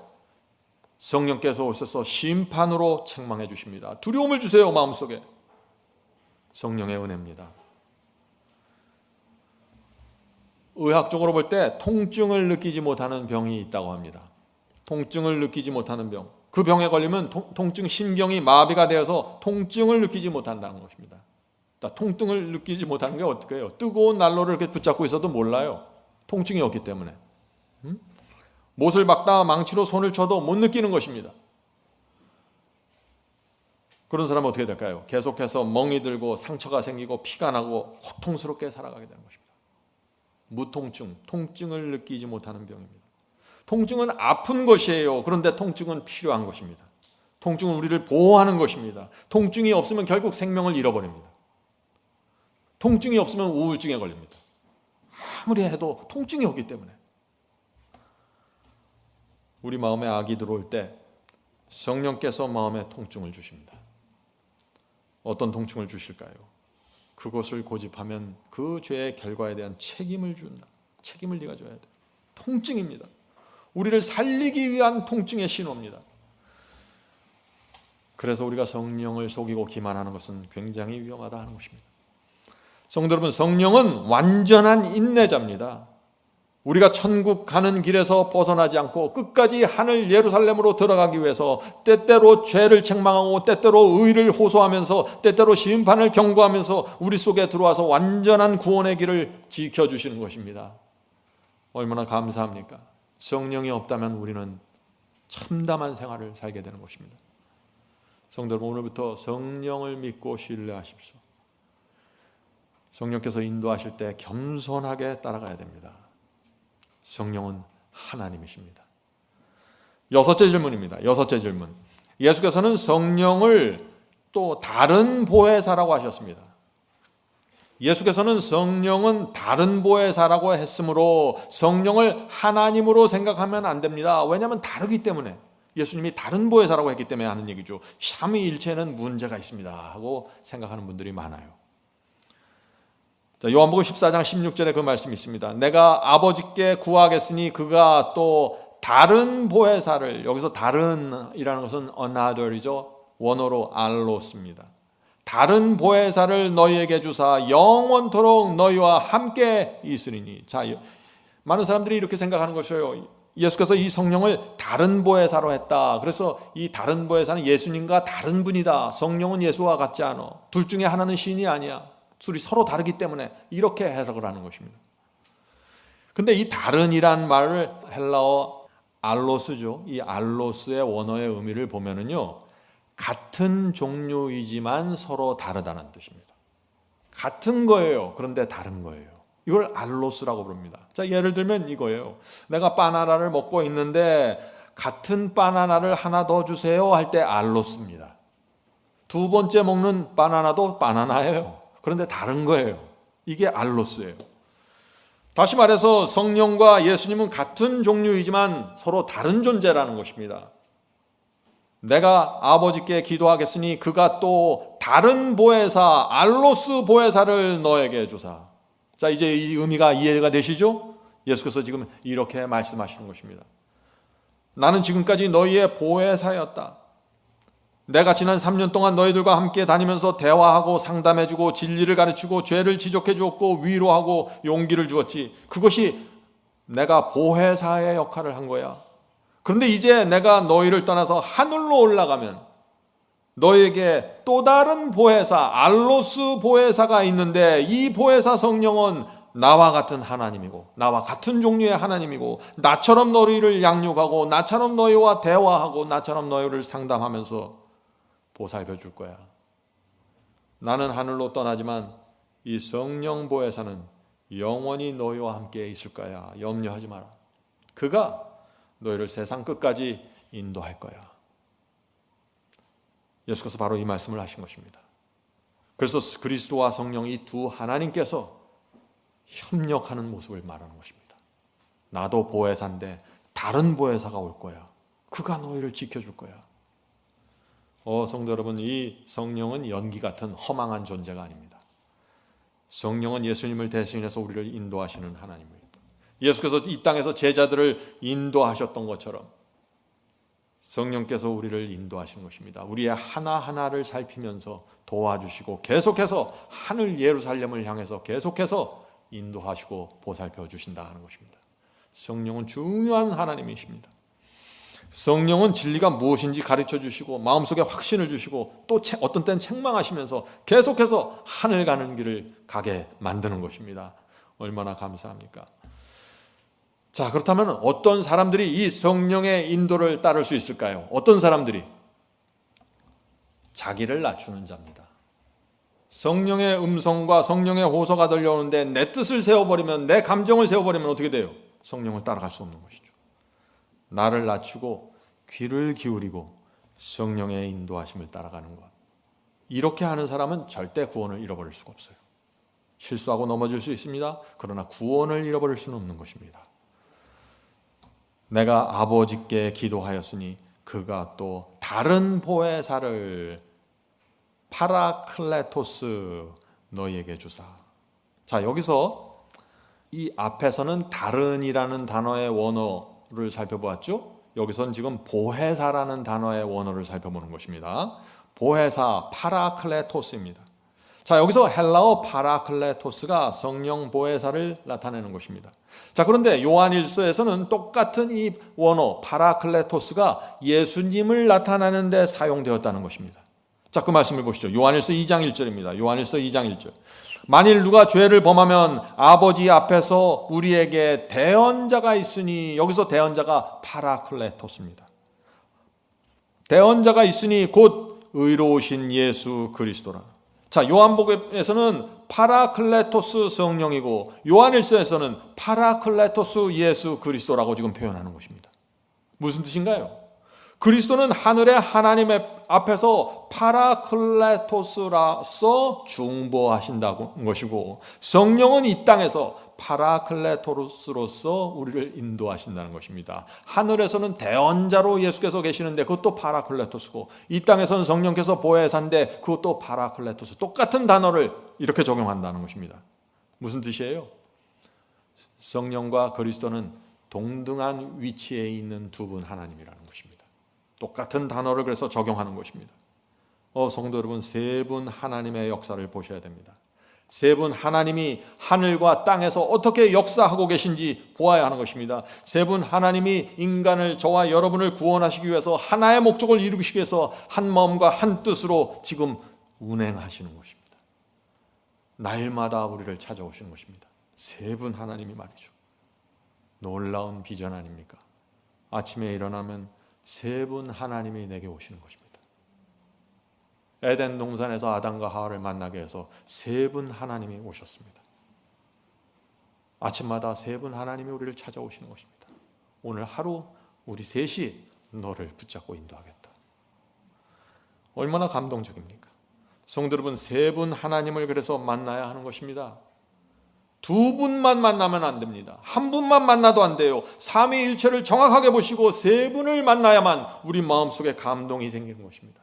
성령께서 오셔서 심판으로 책망해 주십니다. 두려움을 주세요, 마음속에. 성령의 은혜입니다. 의학적으로 볼 때 통증을 느끼지 못하는 병이 있다고 합니다. 통증을 느끼지 못하는 병. 그 병에 걸리면 통증 신경이 마비가 되어서 통증을 느끼지 못한다는 것입니다. 통증을 느끼지 못하는 게 어떻게 해요? 뜨거운 난로를 이렇게 붙잡고 있어도 몰라요. 통증이 없기 때문에. 못을 박다 망치로 손을 쳐도 못 느끼는 것입니다. 그런 사람은 어떻게 될까요? 계속해서 멍이 들고 상처가 생기고 피가 나고 고통스럽게 살아가게 되는 것입니다. 무통증, 통증을 느끼지 못하는 병입니다. 통증은 아픈 것이에요. 그런데 통증은 필요한 것입니다. 통증은 우리를 보호하는 것입니다. 통증이 없으면 결국 생명을 잃어버립니다. 통증이 없으면 우울증에 걸립니다. 아무리 해도 통증이 없기 때문에. 우리 마음에 악이 들어올 때 성령께서 마음에 통증을 주십니다. 어떤 통증을 주실까요? 그것을 고집하면 그 죄의 결과에 대한 책임을 준다. 책임을 네가 져야 돼. 통증입니다. 우리를 살리기 위한 통증의 신호입니다. 그래서 우리가 성령을 속이고 기만하는 것은 굉장히 위험하다 하는 것입니다. 성도 여러분, 성령은 완전한 인내자입니다. 우리가 천국 가는 길에서 벗어나지 않고 끝까지 하늘 예루살렘으로 들어가기 위해서 때때로 죄를 책망하고 때때로 의를 호소하면서 때때로 심판을 경고하면서 우리 속에 들어와서 완전한 구원의 길을 지켜주시는 것입니다. 얼마나 감사합니까? 성령이 없다면 우리는 참담한 생활을 살게 되는 것입니다. 성도 여러분, 오늘부터 성령을 믿고 신뢰하십시오. 성령께서 인도하실 때 겸손하게 따라가야 됩니다. 성령은 하나님이십니다. 여섯째 질문입니다. 여섯째 질문. 예수께서는 성령을 또 다른 보혜사라고 하셨습니다. 예수께서는 성령은 다른 보혜사라고 했으므로 성령을 하나님으로 생각하면 안 됩니다. 왜냐하면 다르기 때문에. 예수님이 다른 보혜사라고 했기 때문에 하는 얘기죠. 삼위일체는 문제가 있습니다 하고 생각하는 분들이 많아요. 자, 요한복음 14장 16절에 그 말씀이 있습니다. 내가 아버지께 구하겠으니 그가 또 다른 보혜사를, 여기서 다른이라는 것은 another이죠. 원어로 알로스입니다. 다른 보혜사를 너희에게 주사 영원토록 너희와 함께 있으리니. 자, 많은 사람들이 이렇게 생각하는 것이에요. 예수께서 이 성령을 다른 보혜사로 했다. 그래서 이 다른 보혜사는 예수님과 다른 분이다. 성령은 예수와 같지 않아. 둘 중에 하나는 신이 아니야. 둘이 서로 다르기 때문에 이렇게 해석을 하는 것입니다. 근데 이 다른이란 말을 헬라어 알로스죠. 이 알로스의 원어의 의미를 보면은요, 같은 종류이지만 서로 다르다는 뜻입니다. 같은 거예요. 그런데 다른 거예요. 이걸 알로스라고 부릅니다. 자, 예를 들면 이거예요. 내가 바나나를 먹고 있는데 같은 바나나를 하나 더 주세요 할 때 알로스입니다. 두 번째 먹는 바나나도 바나나예요. 그런데 다른 거예요. 이게 알로스예요. 다시 말해서 성령과 예수님은 같은 종류이지만 서로 다른 존재라는 것입니다. 내가 아버지께 기도하겠으니 그가 또 다른 보혜사, 알로스 보혜사를 너에게 주사. 자, 이제 이 의미가 이해가 되시죠? 예수께서 지금 이렇게 말씀하시는 것입니다. 나는 지금까지 너희의 보혜사였다. 내가 지난 3년 동안 너희들과 함께 다니면서 대화하고 상담해주고 진리를 가르치고 죄를 지적해 주었고 위로하고 용기를 주었지. 그것이 내가 보혜사의 역할을 한 거야. 그런데 이제 내가 너희를 떠나서 하늘로 올라가면 너희에게 또 다른 보혜사, 알로스 보혜사가 있는데 이 보혜사 성령은 나와 같은 하나님이고 나와 같은 종류의 하나님이고 나처럼 너희를 양육하고 나처럼 너희와 대화하고 나처럼 너희를 상담하면서 보살펴 줄 거야. 나는 하늘로 떠나지만 이 성령 보혜사는 영원히 너희와 함께 있을 거야. 염려하지 마라. 그가 너희를 세상 끝까지 인도할 거야. 예수께서 바로 이 말씀을 하신 것입니다. 그래서 그리스도와 성령 이 두 하나님께서 협력하는 모습을 말하는 것입니다. 나도 보혜사인데 다른 보혜사가 올 거야. 그가 너희를 지켜줄 거야. 성도 여러분, 이 성령은 연기 같은 허망한 존재가 아닙니다. 성령은 예수님을 대신해서 우리를 인도하시는 하나님입니다. 예수께서 이 땅에서 제자들을 인도하셨던 것처럼 성령께서 우리를 인도하시는 것입니다. 우리의 하나하나를 살피면서 도와주시고 계속해서 하늘 예루살렘을 향해서 계속해서 인도하시고 보살펴 주신다 하는 것입니다. 성령은 중요한 하나님이십니다. 성령은 진리가 무엇인지 가르쳐 주시고 마음속에 확신을 주시고 또 어떤 때는 책망하시면서 계속해서 하늘 가는 길을 가게 만드는 것입니다. 얼마나 감사합니까? 자, 그렇다면 어떤 사람들이 이 성령의 인도를 따를 수 있을까요? 어떤 사람들이? 자기를 낮추는 자입니다. 성령의 음성과 성령의 호소가 들려오는데 내 뜻을 세워버리면, 내 감정을 세워버리면 어떻게 돼요? 성령을 따라갈 수 없는 것이죠. 나를 낮추고 귀를 기울이고 성령의 인도하심을 따라가는 것. 이렇게 하는 사람은 절대 구원을 잃어버릴 수가 없어요. 실수하고 넘어질 수 있습니다. 그러나 구원을 잃어버릴 수는 없는 것입니다. 내가 아버지께 기도하였으니 그가 또 다른 보혜사를 파라클레토스 너희에게 주사. 자, 여기서 이 앞에서는 다른이라는 단어의 원어를 살펴보았죠. 여기서는 지금 보혜사라는 단어의 원어를 살펴보는 것입니다. 보혜사 파라클레토스입니다. 자, 여기서 헬라어 파라클레토스가 성령 보혜사를 나타내는 것입니다. 자, 그런데 요한일서에서는 똑같은 이 원어 파라클레토스가 예수님을 나타내는 데 사용되었다는 것입니다. 자, 그 말씀을 보시죠. 요한일서 2장 1절입니다. 요한일서 2장 1절. 만일 누가 죄를 범하면 아버지 앞에서 우리에게 대언자가 있으니, 여기서 대언자가 파라클레토스입니다. 대언자가 있으니 곧 의로우신 예수 그리스도라. 자, 요한복음에서는 파라클레토스 성령이고 요한일서에서는 파라클레토스 예수 그리스도라고 지금 표현하는 것입니다. 무슨 뜻인가요? 그리스도는 하늘의 하나님의 앞에서 파라클레토스로서 중보하신다는 것이고, 성령은 이 땅에서 파라클레토스로서 우리를 인도하신다는 것입니다. 하늘에서는 대언자로 예수께서 계시는데 그것도 파라클레토스고, 이 땅에서는 성령께서 보혜사인데 그것도 파라클레토스. 똑같은 단어를 이렇게 적용한다는 것입니다. 무슨 뜻이에요? 성령과 그리스도는 동등한 위치에 있는 두 분 하나님이라는 것입니다. 똑같은 단어를 그래서 적용하는 것입니다. 성도 여러분, 세 분 하나님의 역사를 보셔야 됩니다. 세 분 하나님이 하늘과 땅에서 어떻게 역사하고 계신지 보아야 하는 것입니다. 세 분 하나님이 인간을, 저와 여러분을 구원하시기 위해서 하나의 목적을 이루시기 위해서 한 마음과 한 뜻으로 지금 운행하시는 것입니다. 날마다 우리를 찾아오시는 것입니다. 세 분 하나님이 말이죠. 놀라운 비전 아닙니까? 아침에 일어나면 세 분 하나님이 내게 오시는 것입니다. 에덴 동산에서 아담과 하와를 만나게 해서 세 분 하나님이 오셨습니다. 아침마다 세 분 하나님이 우리를 찾아오시는 것입니다. 오늘 하루 우리 셋이 너를 붙잡고 인도하겠다. 얼마나 감동적입니까? 성도 여러분, 세 분 하나님을 그래서 만나야 하는 것입니다. 두 분만 만나면 안 됩니다. 한 분만 만나도 안 돼요. 삼위일체를 정확하게 보시고 세 분을 만나야만 우리 마음속에 감동이 생기는 것입니다.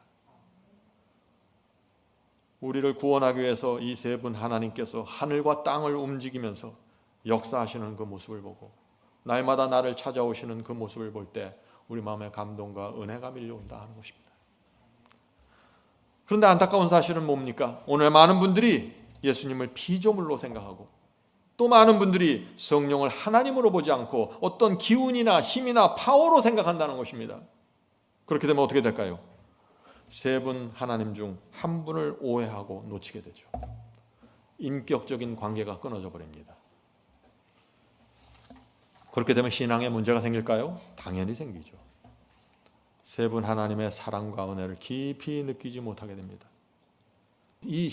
우리를 구원하기 위해서 이 세 분 하나님께서 하늘과 땅을 움직이면서 역사하시는 그 모습을 보고 날마다 나를 찾아오시는 그 모습을 볼 때 우리 마음에 감동과 은혜가 밀려온다 하는 것입니다. 그런데 안타까운 사실은 뭡니까? 오늘 많은 분들이 예수님을 피조물로 생각하고 또 많은 분들이 성령을 하나님으로 보지 않고 어떤 기운이나 힘이나 파워로 생각한다는 것입니다. 그렇게 되면 어떻게 될까요? 세 분 하나님 중 한 분을 오해하고 놓치게 되죠. 인격적인 관계가 끊어져 버립니다. 그렇게 되면 신앙에 문제가 생길까요? 당연히 생기죠. 세 분 하나님의 사랑과 은혜를 깊이 느끼지 못하게 됩니다.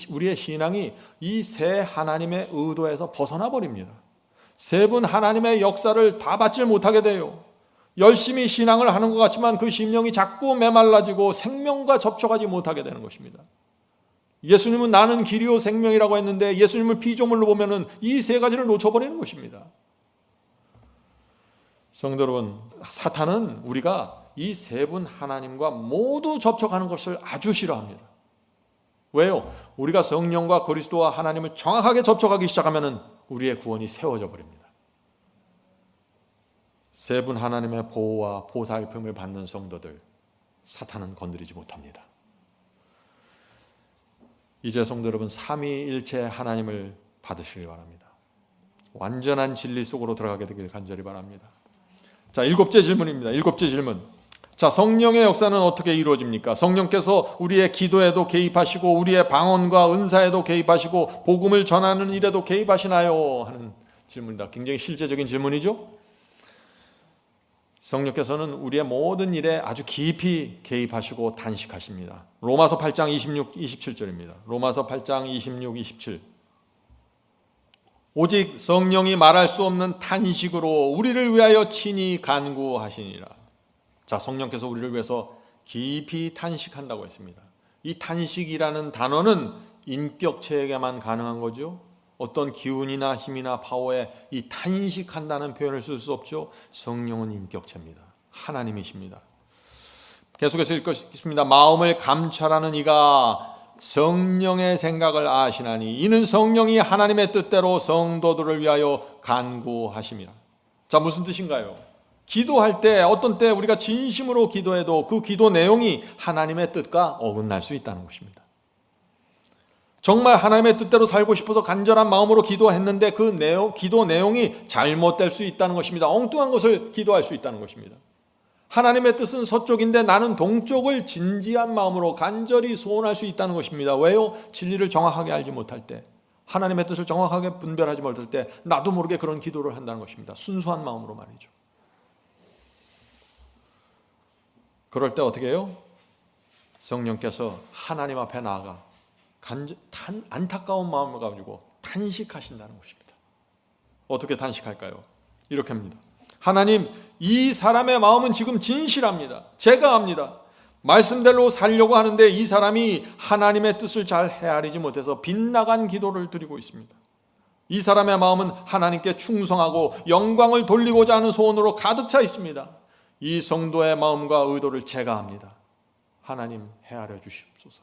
우리의 신앙이 이 세 하나님의 의도에서 벗어나 버립니다. 세 분 하나님의 역사를 다 받지 못하게 돼요. 열심히 신앙을 하는 것 같지만 그 심령이 자꾸 메말라지고 생명과 접촉하지 못하게 되는 것입니다. 예수님은 나는 길이요 생명이라고 했는데 예수님을 피조물로 보면은 이 세 가지를 놓쳐버리는 것입니다. 성도 여러분, 사탄은 우리가 이 세 분 하나님과 모두 접촉하는 것을 아주 싫어합니다. 왜요? 우리가 성령과 그리스도와 하나님을 정확하게 접촉하기 시작하면 우리의 구원이 세워져 버립니다. 세 분 하나님의 보호와 보살핌을 받는 성도들, 사탄은 건드리지 못합니다. 이제 성도 여러분, 삼위일체 하나님을 받으시기 바랍니다. 완전한 진리 속으로 들어가게 되길 간절히 바랍니다. 자, 일곱째 질문입니다. 일곱째 질문. 자, 성령의 역사는 어떻게 이루어집니까? 성령께서 우리의 기도에도 개입하시고 우리의 방언과 은사에도 개입하시고 복음을 전하는 일에도 개입하시나요? 하는 질문입니다. 굉장히 실제적인 질문이죠. 성령께서는 우리의 모든 일에 아주 깊이 개입하시고 단식하십니다. 로마서 8장 26, 27절입니다. 로마서 8장 26, 27. 오직 성령이 말할 수 없는 탄식으로 우리를 위하여 친히 간구하시니라. 자, 성령께서 우리를 위해서 깊이 탄식한다고 했습니다. 이 탄식이라는 단어는 인격체에게만 가능한 거죠. 어떤 기운이나 힘이나 파워에 이 탄식한다는 표현을 쓸 수 없죠. 성령은 인격체입니다. 하나님이십니다. 계속해서 읽겠습니다. 마음을 감찰하는 이가 성령의 생각을 아시나니 이는 성령이 하나님의 뜻대로 성도들을 위하여 간구하심이라. 자, 무슨 뜻인가요? 기도할 때 어떤 때 우리가 진심으로 기도해도 그 기도 내용이 하나님의 뜻과 어긋날 수 있다는 것입니다. 정말 하나님의 뜻대로 살고 싶어서 간절한 마음으로 기도했는데 그 기도 내용이 잘못될 수 있다는 것입니다. 엉뚱한 것을 기도할 수 있다는 것입니다. 하나님의 뜻은 서쪽인데 나는 동쪽을 진지한 마음으로 간절히 소원할 수 있다는 것입니다. 왜요? 진리를 정확하게 알지 못할 때, 하나님의 뜻을 정확하게 분별하지 못할 때 나도 모르게 그런 기도를 한다는 것입니다. 순수한 마음으로 말이죠. 그럴 때 어떻게 해요? 성령께서 하나님 앞에 나아가 안타까운 마음을 가지고 탄식하신다는 것입니다. 어떻게 탄식할까요? 이렇게 합니다. 하나님, 이 사람의 마음은 지금 진실합니다. 제가 압니다. 말씀대로 살려고 하는데 이 사람이 하나님의 뜻을 잘 헤아리지 못해서 빗나간 기도를 드리고 있습니다. 이 사람의 마음은 하나님께 충성하고 영광을 돌리고자 하는 소원으로 가득 차 있습니다. 이 성도의 마음과 의도를 제가 압니다. 하나님, 헤아려 주시옵소서.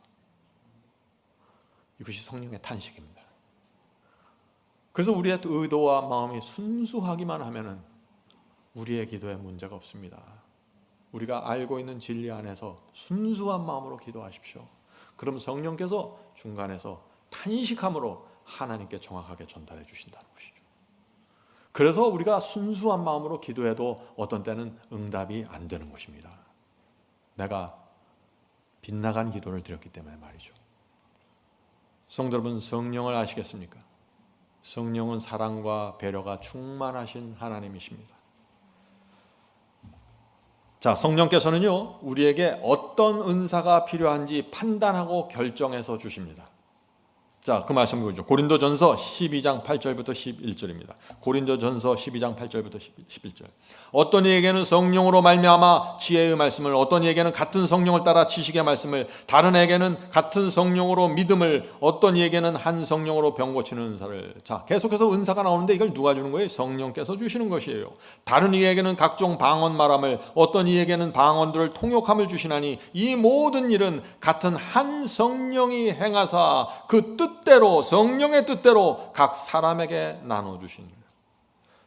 이것이 성령의 탄식입니다. 그래서 우리의 의도와 마음이 순수하기만 하면은 우리의 기도에 문제가 없습니다. 우리가 알고 있는 진리 안에서 순수한 마음으로 기도하십시오. 그럼 성령께서 중간에서 탄식함으로 하나님께 정확하게 전달해 주신다는 것이죠. 그래서 우리가 순수한 마음으로 기도해도 어떤 때는 응답이 안 되는 것입니다. 내가 빗나간 기도를 드렸기 때문에 말이죠. 성도 여러분, 성령을 아시겠습니까? 성령은 사랑과 배려가 충만하신 하나님이십니다. 자, 성령께서는요, 우리에게 어떤 은사가 필요한지 판단하고 결정해서 주십니다. 자, 그 말씀 보죠. 고린도전서 12장 8절부터 11절입니다. 고린도전서 12장 8절부터 11절. 어떤 이에게는 성령으로 말미암아 지혜의 말씀을, 어떤 이에게는 같은 성령을 따라 지식의 말씀을, 다른 이에게는 같은 성령으로 믿음을, 어떤 이에게는 한 성령으로 병 고치는 은사를. 자, 계속해서 은사가 나오는데 이걸 누가 주는 거예요? 성령께서 주시는 것이에요. 다른 이에게는 각종 방언 말함을, 어떤 이에게는 방언들을 통역함을 주시나니 이 모든 일은 같은 한 성령이 행하사 그 뜻대로, 성령의 뜻대로 각 사람에게 나눠주시는 거예요.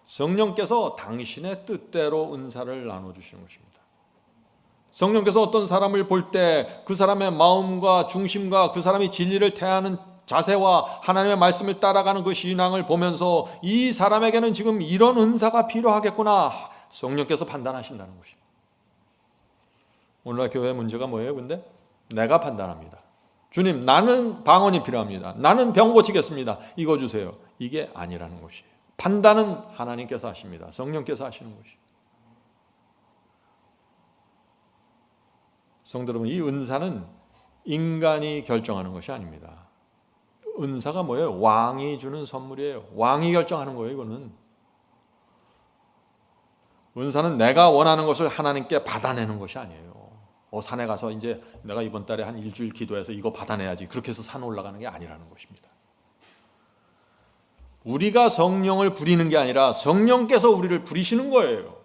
성령께서 당신의 뜻대로 은사를 나눠주시는 것입니다. 성령께서 어떤 사람을 볼 때 그 사람의 마음과 중심과 그 사람이 진리를 대하는 자세와 하나님의 말씀을 따라가는 그 신앙을 보면서 이 사람에게는 지금 이런 은사가 필요하겠구나, 성령께서 판단하신다는 것입니다. 오늘날 교회의 문제가 뭐예요? 근데 내가 판단합니다. 주님, 나는 방언이 필요합니다. 나는 병 고치겠습니다. 이거 주세요. 이게 아니라는 것이에요. 판단은 하나님께서 하십니다. 성령께서 하시는 것이에요. 성도 여러분, 이 은사는 인간이 결정하는 것이 아닙니다. 은사가 뭐예요? 왕이 주는 선물이에요. 왕이 결정하는 거예요. 이거는 은사는 내가 원하는 것을 하나님께 받아내는 것이 아니에요. 산에 가서 이제 내가 이번 달에 한 일주일 기도해서 이거 받아내야지, 그렇게 해서 산 올라가는 게 아니라는 것입니다. 우리가 성령을 부리는 게 아니라 성령께서 우리를 부리시는 거예요.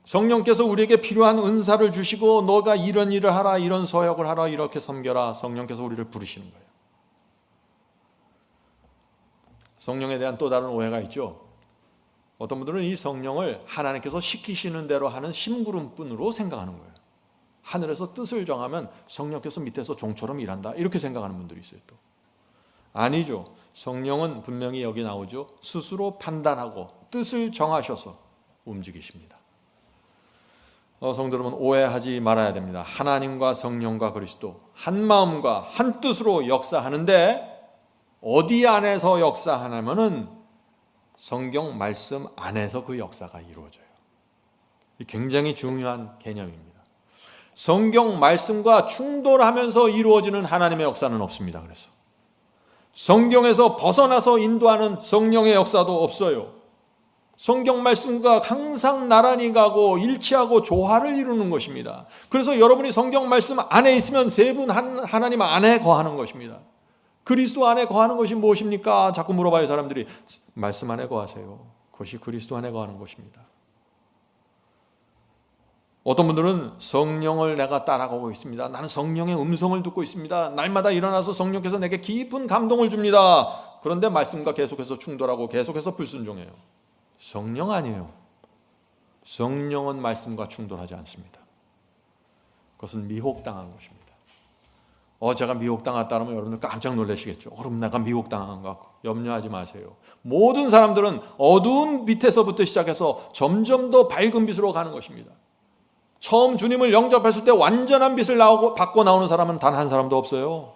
성령께서 우리에게 필요한 은사를 주시고 너가 이런 일을 하라, 이런 서역을 하라, 이렇게 섬겨라, 성령께서 우리를 부르시는 거예요. 성령에 대한 또 다른 오해가 있죠. 어떤 분들은 이 성령을 하나님께서 시키시는 대로 하는 심부름꾼으로 생각하는 거예요. 하늘에서 뜻을 정하면 성령께서 밑에서 종처럼 일한다, 이렇게 생각하는 분들이 있어요. 또 아니죠. 성령은 분명히 여기 나오죠. 스스로 판단하고 뜻을 정하셔서 움직이십니다. 성도 여러분, 오해하지 말아야 됩니다. 하나님과 성령과 그리스도 한 마음과 한 뜻으로 역사하는데 어디 안에서 역사하냐면은 성경 말씀 안에서 그 역사가 이루어져요. 굉장히 중요한 개념입니다. 성경 말씀과 충돌하면서 이루어지는 하나님의 역사는 없습니다. 그래서 성경에서 벗어나서 인도하는 성령의 역사도 없어요. 성경 말씀과 항상 나란히 가고 일치하고 조화를 이루는 것입니다. 그래서 여러분이 성경 말씀 안에 있으면 세 분 하나님 안에 거하는 것입니다. 그리스도 안에 거하는 것이 무엇입니까? 자꾸 물어봐요, 사람들이. 말씀 안에 거하세요. 그것이 그리스도 안에 거하는 것입니다. 어떤 분들은 성령을 내가 따라가고 있습니다. 나는 성령의 음성을 듣고 있습니다. 날마다 일어나서 성령께서 내게 깊은 감동을 줍니다. 그런데 말씀과 계속해서 충돌하고 계속해서 불순종해요. 성령 아니에요. 성령은 말씀과 충돌하지 않습니다. 그것은 미혹당한 것입니다. 제가 미혹당했다 그러면 여러분들 깜짝 놀라시겠죠. 그럼 내가 미혹당한가? 염려하지 마세요. 모든 사람들은 어두운 빛에서부터 시작해서 점점 더 밝은 빛으로 가는 것입니다. 처음 주님을 영접했을 때 완전한 빛을 받고 나오는 사람은 단 한 사람도 없어요.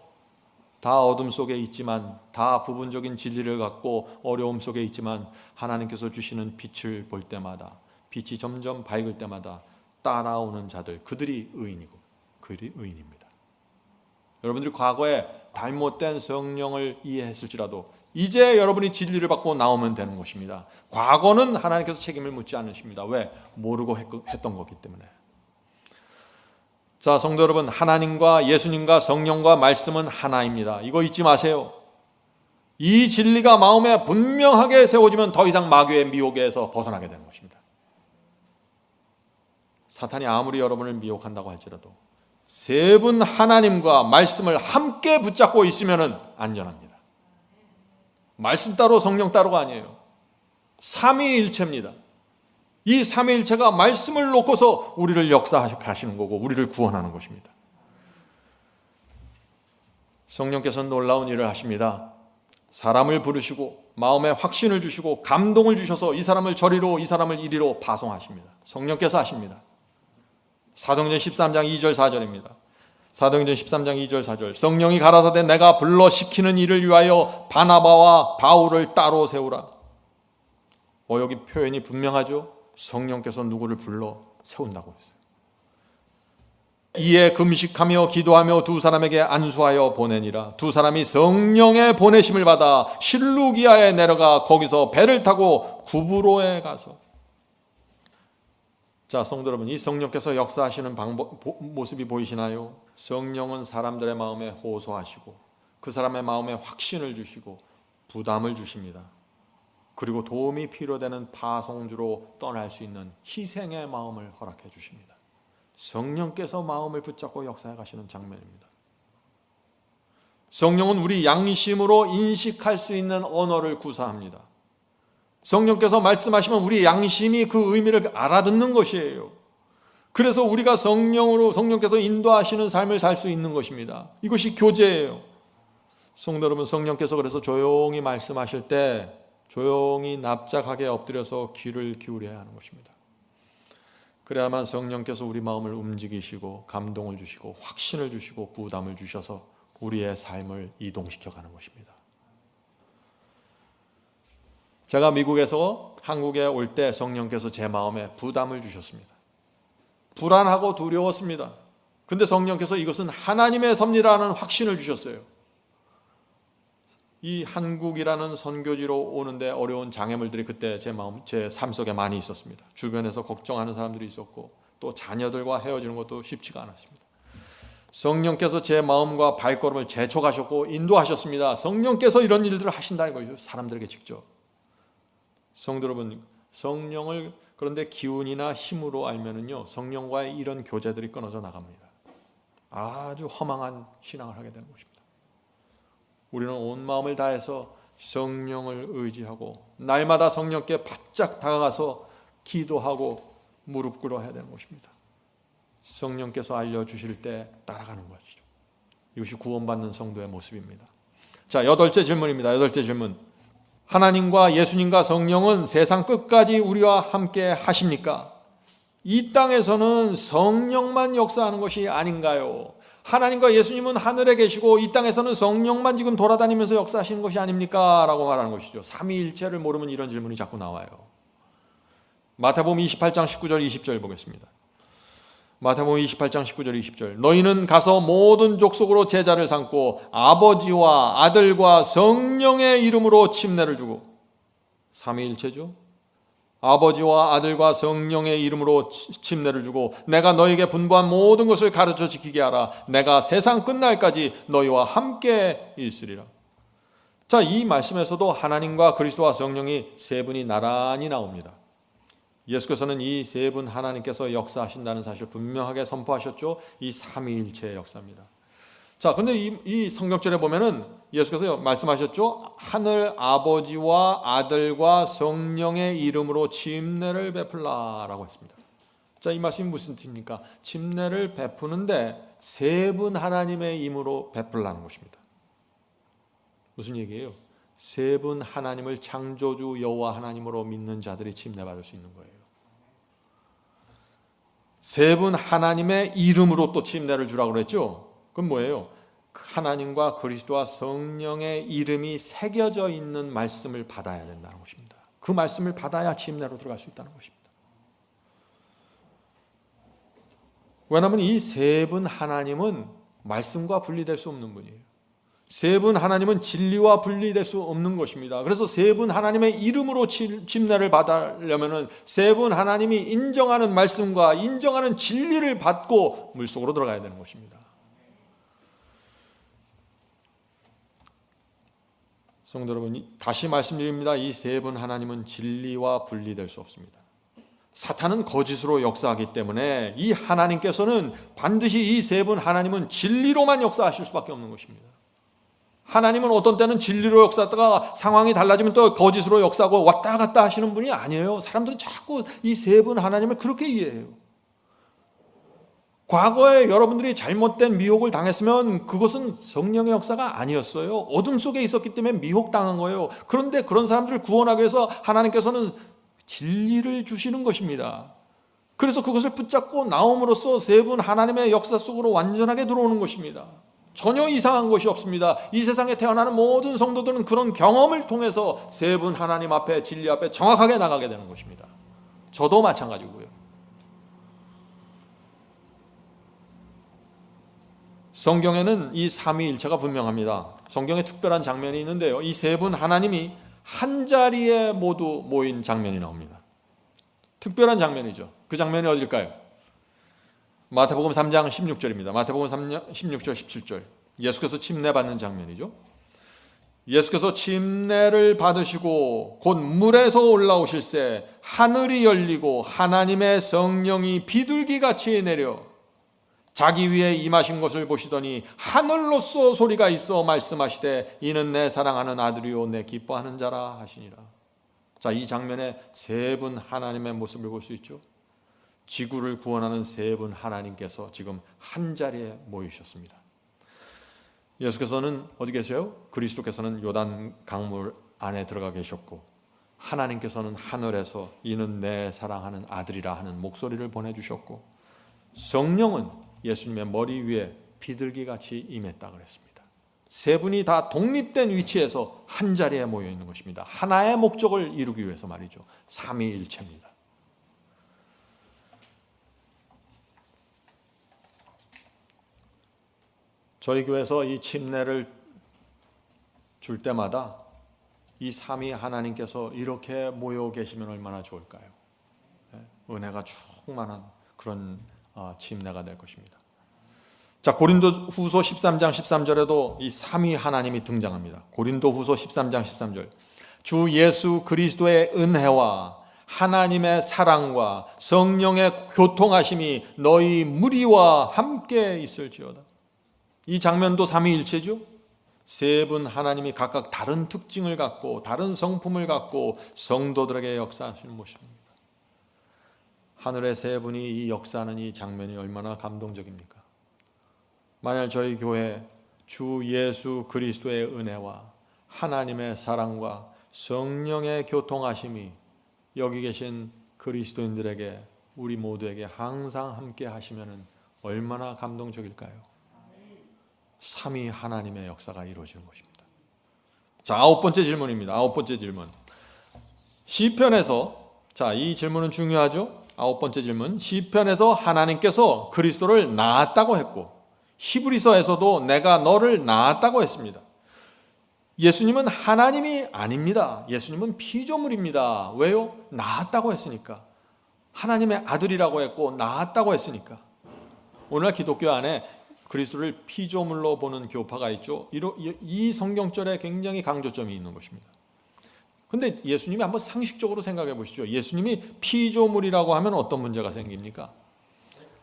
다 어둠 속에 있지만, 다 부분적인 진리를 갖고 어려움 속에 있지만 하나님께서 주시는 빛을 볼 때마다, 빛이 점점 밝을 때마다 따라오는 자들, 그들이 의인이고 그들이 의인입니다. 여러분들이 과거에 잘못된 성령을 이해했을지라도 이제 여러분이 진리를 받고 나오면 되는 것입니다. 과거는 하나님께서 책임을 묻지 않으십니다. 왜? 모르고 했던 거기 때문에. 자, 성도 여러분, 하나님과 예수님과 성령과 말씀은 하나입니다. 이거 잊지 마세요. 이 진리가 마음에 분명하게 세워지면 더 이상 마귀의 미혹에서 벗어나게 되는 것입니다. 사탄이 아무리 여러분을 미혹한다고 할지라도 세 분 하나님과 말씀을 함께 붙잡고 있으면 안전합니다. 말씀 따로 성령 따로가 아니에요. 삼위일체입니다. 이 삼위일체가 말씀을 놓고서 우리를 역사하시는 거고 우리를 구원하는 것입니다. 성령께서는 놀라운 일을 하십니다. 사람을 부르시고 마음에 확신을 주시고 감동을 주셔서 이 사람을 저리로 이 사람을 이리로 파송하십니다. 성령께서 하십니다. 사도행전 13장 2절 4절입니다. 사도행전 13장 2절 4절. 성령이 가라사대 내가 불러 시키는 일을 위하여 바나바와 바울을 따로 세우라. 여기 표현이 분명하죠. 성령께서 누구를 불러 세운다고 했어요. 이에 금식하며 기도하며 두 사람에게 안수하여 보내니라. 두 사람이 성령의 보내심을 받아 실루기아에 내려가 거기서 배를 타고 구브로에 가서. 자, 성도 여러분, 이 성령께서 역사하시는 모습이 보이시나요? 성령은 사람들의 마음에 호소하시고 그 사람의 마음에 확신을 주시고 부담을 주십니다. 그리고 도움이 필요되는 파송주로 떠날 수 있는 희생의 마음을 허락해 주십니다. 성령께서 마음을 붙잡고 역사해 가시는 장면입니다. 성령은 우리 양심으로 인식할 수 있는 언어를 구사합니다. 성령께서 말씀하시면 우리 양심이 그 의미를 알아듣는 것이에요. 그래서 우리가 성령께서 인도하시는 삶을 살 수 있는 것입니다. 이것이 교제예요. 성도 여러분, 성령께서 그래서 조용히 말씀하실 때 조용히 납작하게 엎드려서 귀를 기울여야 하는 것입니다. 그래야만 성령께서 우리 마음을 움직이시고 감동을 주시고 확신을 주시고 부담을 주셔서 우리의 삶을 이동시켜 가는 것입니다. 제가 미국에서 한국에 올 때 성령께서 제 마음에 부담을 주셨습니다. 불안하고 두려웠습니다. 근데 성령께서 이것은 하나님의 섭리라는 확신을 주셨어요. 이 한국이라는 선교지로 오는데 어려운 장애물들이 그때 제 삶 속에 많이 있었습니다. 주변에서 걱정하는 사람들이 있었고 또 자녀들과 헤어지는 것도 쉽지가 않았습니다. 성령께서 제 마음과 발걸음을 재촉하셨고 인도하셨습니다. 성령께서 이런 일들을 하신다는 거죠. 사람들에게 직접. 성도 여러분, 성령을 그런데 기운이나 힘으로 알면은요, 성령과의 이런 교제들이 끊어져 나갑니다. 아주 허망한 신앙을 하게 되는 것입니다. 우리는 온 마음을 다해서 성령을 의지하고 날마다 성령께 바짝 다가가서 기도하고 무릎 꿇어 해야 되는 것입니다. 성령께서 알려주실 때 따라가는 것이죠. 이것이 구원받는 성도의 모습입니다. 자, 8째 질문입니다. 8째 질문. 하나님과 예수님과 성령은 세상 끝까지 우리와 함께 하십니까? 이 땅에서는 성령만 역사하는 것이 아닌가요? 하나님과 예수님은 하늘에 계시고 이 땅에서는 성령만 지금 돌아다니면서 역사하시는 것이 아닙니까? 라고 말하는 것이죠. 삼위일체를 모르면 이런 질문이 자꾸 나와요. 마태복음 28장 19절 20절 보겠습니다. 마태복음 28장 19절 20절. 너희는 가서 모든 족속으로 제자를 삼고 아버지와 아들과 성령의 이름으로 침례를 주고, 삼위일체죠. 아버지와 아들과 성령의 이름으로 침례를 주고 내가 너에게 분부한 모든 것을 가르쳐 지키게 하라. 내가 세상 끝날까지 너희와 함께 있으리라. 자, 이 말씀에서도 하나님과 그리스도와 성령이 세 분이 나란히 나옵니다. 예수께서는 이 세 분 하나님께서 역사하신다는 사실을 분명하게 선포하셨죠. 이 삼위일체의 역사입니다. 자, 근데 이 성경절에 보면은 예수께서 말씀하셨죠. 하늘 아버지와 아들과 성령의 이름으로 침례를 베풀라라고 했습니다. 자, 이 말씀이 무슨 뜻입니까? 침례를 베푸는데 세 분 하나님의 이름으로 베풀라는 것입니다. 무슨 얘기예요? 세 분 하나님을 창조주 여호와 하나님으로 믿는 자들이 침례받을 수 있는 거예요. 세 분 하나님의 이름으로 또 침례를 주라고 그랬죠. 그건 뭐예요? 하나님과 그리스도와 성령의 이름이 새겨져 있는 말씀을 받아야 된다는 것입니다. 그 말씀을 받아야 침례로 들어갈 수 있다는 것입니다. 왜냐하면 이 세 분 하나님은 말씀과 분리될 수 없는 분이에요. 세 분 하나님은 진리와 분리될 수 없는 것입니다. 그래서 세 분 하나님의 이름으로 침례를 받으려면 세 분 하나님이 인정하는 말씀과 인정하는 진리를 받고 물속으로 들어가야 되는 것입니다. 성도 여러분, 다시 말씀드립니다. 이 세 분 하나님은 진리와 분리될 수 없습니다. 사탄은 거짓으로 역사하기 때문에 이 하나님께서는 반드시 이 세 분 하나님은 진리로만 역사하실 수밖에 없는 것입니다. 하나님은 어떤 때는 진리로 역사하다가 상황이 달라지면 또 거짓으로 역사하고 왔다 갔다 하시는 분이 아니에요. 사람들은 자꾸 이 세 분 하나님을 그렇게 이해해요. 과거에 여러분들이 잘못된 미혹을 당했으면 그것은 성령의 역사가 아니었어요. 어둠 속에 있었기 때문에 미혹당한 거예요. 그런데 그런 사람들을 구원하기 위해서 하나님께서는 진리를 주시는 것입니다. 그래서 그것을 붙잡고 나옴으로써 세 분 하나님의 역사 속으로 완전하게 들어오는 것입니다. 전혀 이상한 것이 없습니다. 이 세상에 태어나는 모든 성도들은 그런 경험을 통해서 세 분 하나님 앞에, 진리 앞에 정확하게 나가게 되는 것입니다. 저도 마찬가지고요. 성경에는 이 삼위일체가 분명합니다. 성경에 특별한 장면이 있는데요. 이 세 분 하나님이 한 자리에 모두 모인 장면이 나옵니다. 특별한 장면이죠. 그 장면이 어딜까요? 마태복음 3장 16절입니다. 마태복음 3장 16절 17절. 예수께서 침례 받는 장면이죠. 예수께서 침례를 받으시고 곧 물에서 올라오실새 하늘이 열리고 하나님의 성령이 비둘기같이 내려 자기 위에 임하신 것을 보시더니 하늘로서 소리가 있어 말씀하시되 이는 내 사랑하는 아들이요 내 기뻐하는 자라 하시니라. 자, 이 장면에 세 분 하나님의 모습을 볼 수 있죠. 지구를 구원하는 세 분 하나님께서 지금 한 자리에 모이셨습니다. 예수께서는 어디 계세요? 그리스도께서는 요단 강물 안에 들어가 계셨고 하나님께서는 하늘에서 이는 내 사랑하는 아들이라 하는 목소리를 보내주셨고 성령은 예수님의 머리 위에 비둘기같이 임했다 그랬습니다. 세 분이 다 독립된 위치에서 한 자리에 모여 있는 것입니다. 하나의 목적을 이루기 위해서 말이죠. 삼위일체입니다. 저희 교회에서 이 침례를 줄 때마다 이 삼위 하나님께서 이렇게 모여 계시면 얼마나 좋을까요? 은혜가 충만한 그런 침례가 될 것입니다. 자, 고린도후서 13장 13절에도 이 삼위 하나님이 등장합니다. 고린도후서 13장 13절. 주 예수 그리스도의 은혜와 하나님의 사랑과 성령의 교통하심이 너희 무리와 함께 있을지어다. 이 장면도 삼위일체죠. 세 분 하나님이 각각 다른 특징을 갖고 다른 성품을 갖고 성도들에게 역사하시는 모습입니다. 하늘의 세 분이 이 역사하는 이 장면이 얼마나 감동적입니까? 만약 저희 교회 주 예수 그리스도의 은혜와 하나님의 사랑과 성령의 교통하심이 여기 계신 그리스도인들에게 우리 모두에게 항상 함께 하시면 얼마나 감동적일까요? 삼위 하나님의 역사가 이루어지는 것입니다. 자, 아홉 번째 질문입니다. 아홉 번째 질문. 시편에서, 자, 이 질문은 중요하죠? 아홉 번째 질문. 시편에서 하나님께서 그리스도를 낳았다고 했고 히브리서에서도 내가 너를 낳았다고 했습니다. 예수님은 하나님이 아닙니다. 예수님은 피조물입니다. 왜요? 낳았다고 했으니까. 하나님의 아들이라고 했고 낳았다고 했으니까. 오늘날 기독교 안에 그리스도를 피조물로 보는 교파가 있죠. 이 성경절에 굉장히 강조점이 있는 것입니다. 근데 예수님이 한번 상식적으로 생각해 보시죠. 예수님이 피조물이라고 하면 어떤 문제가 생깁니까?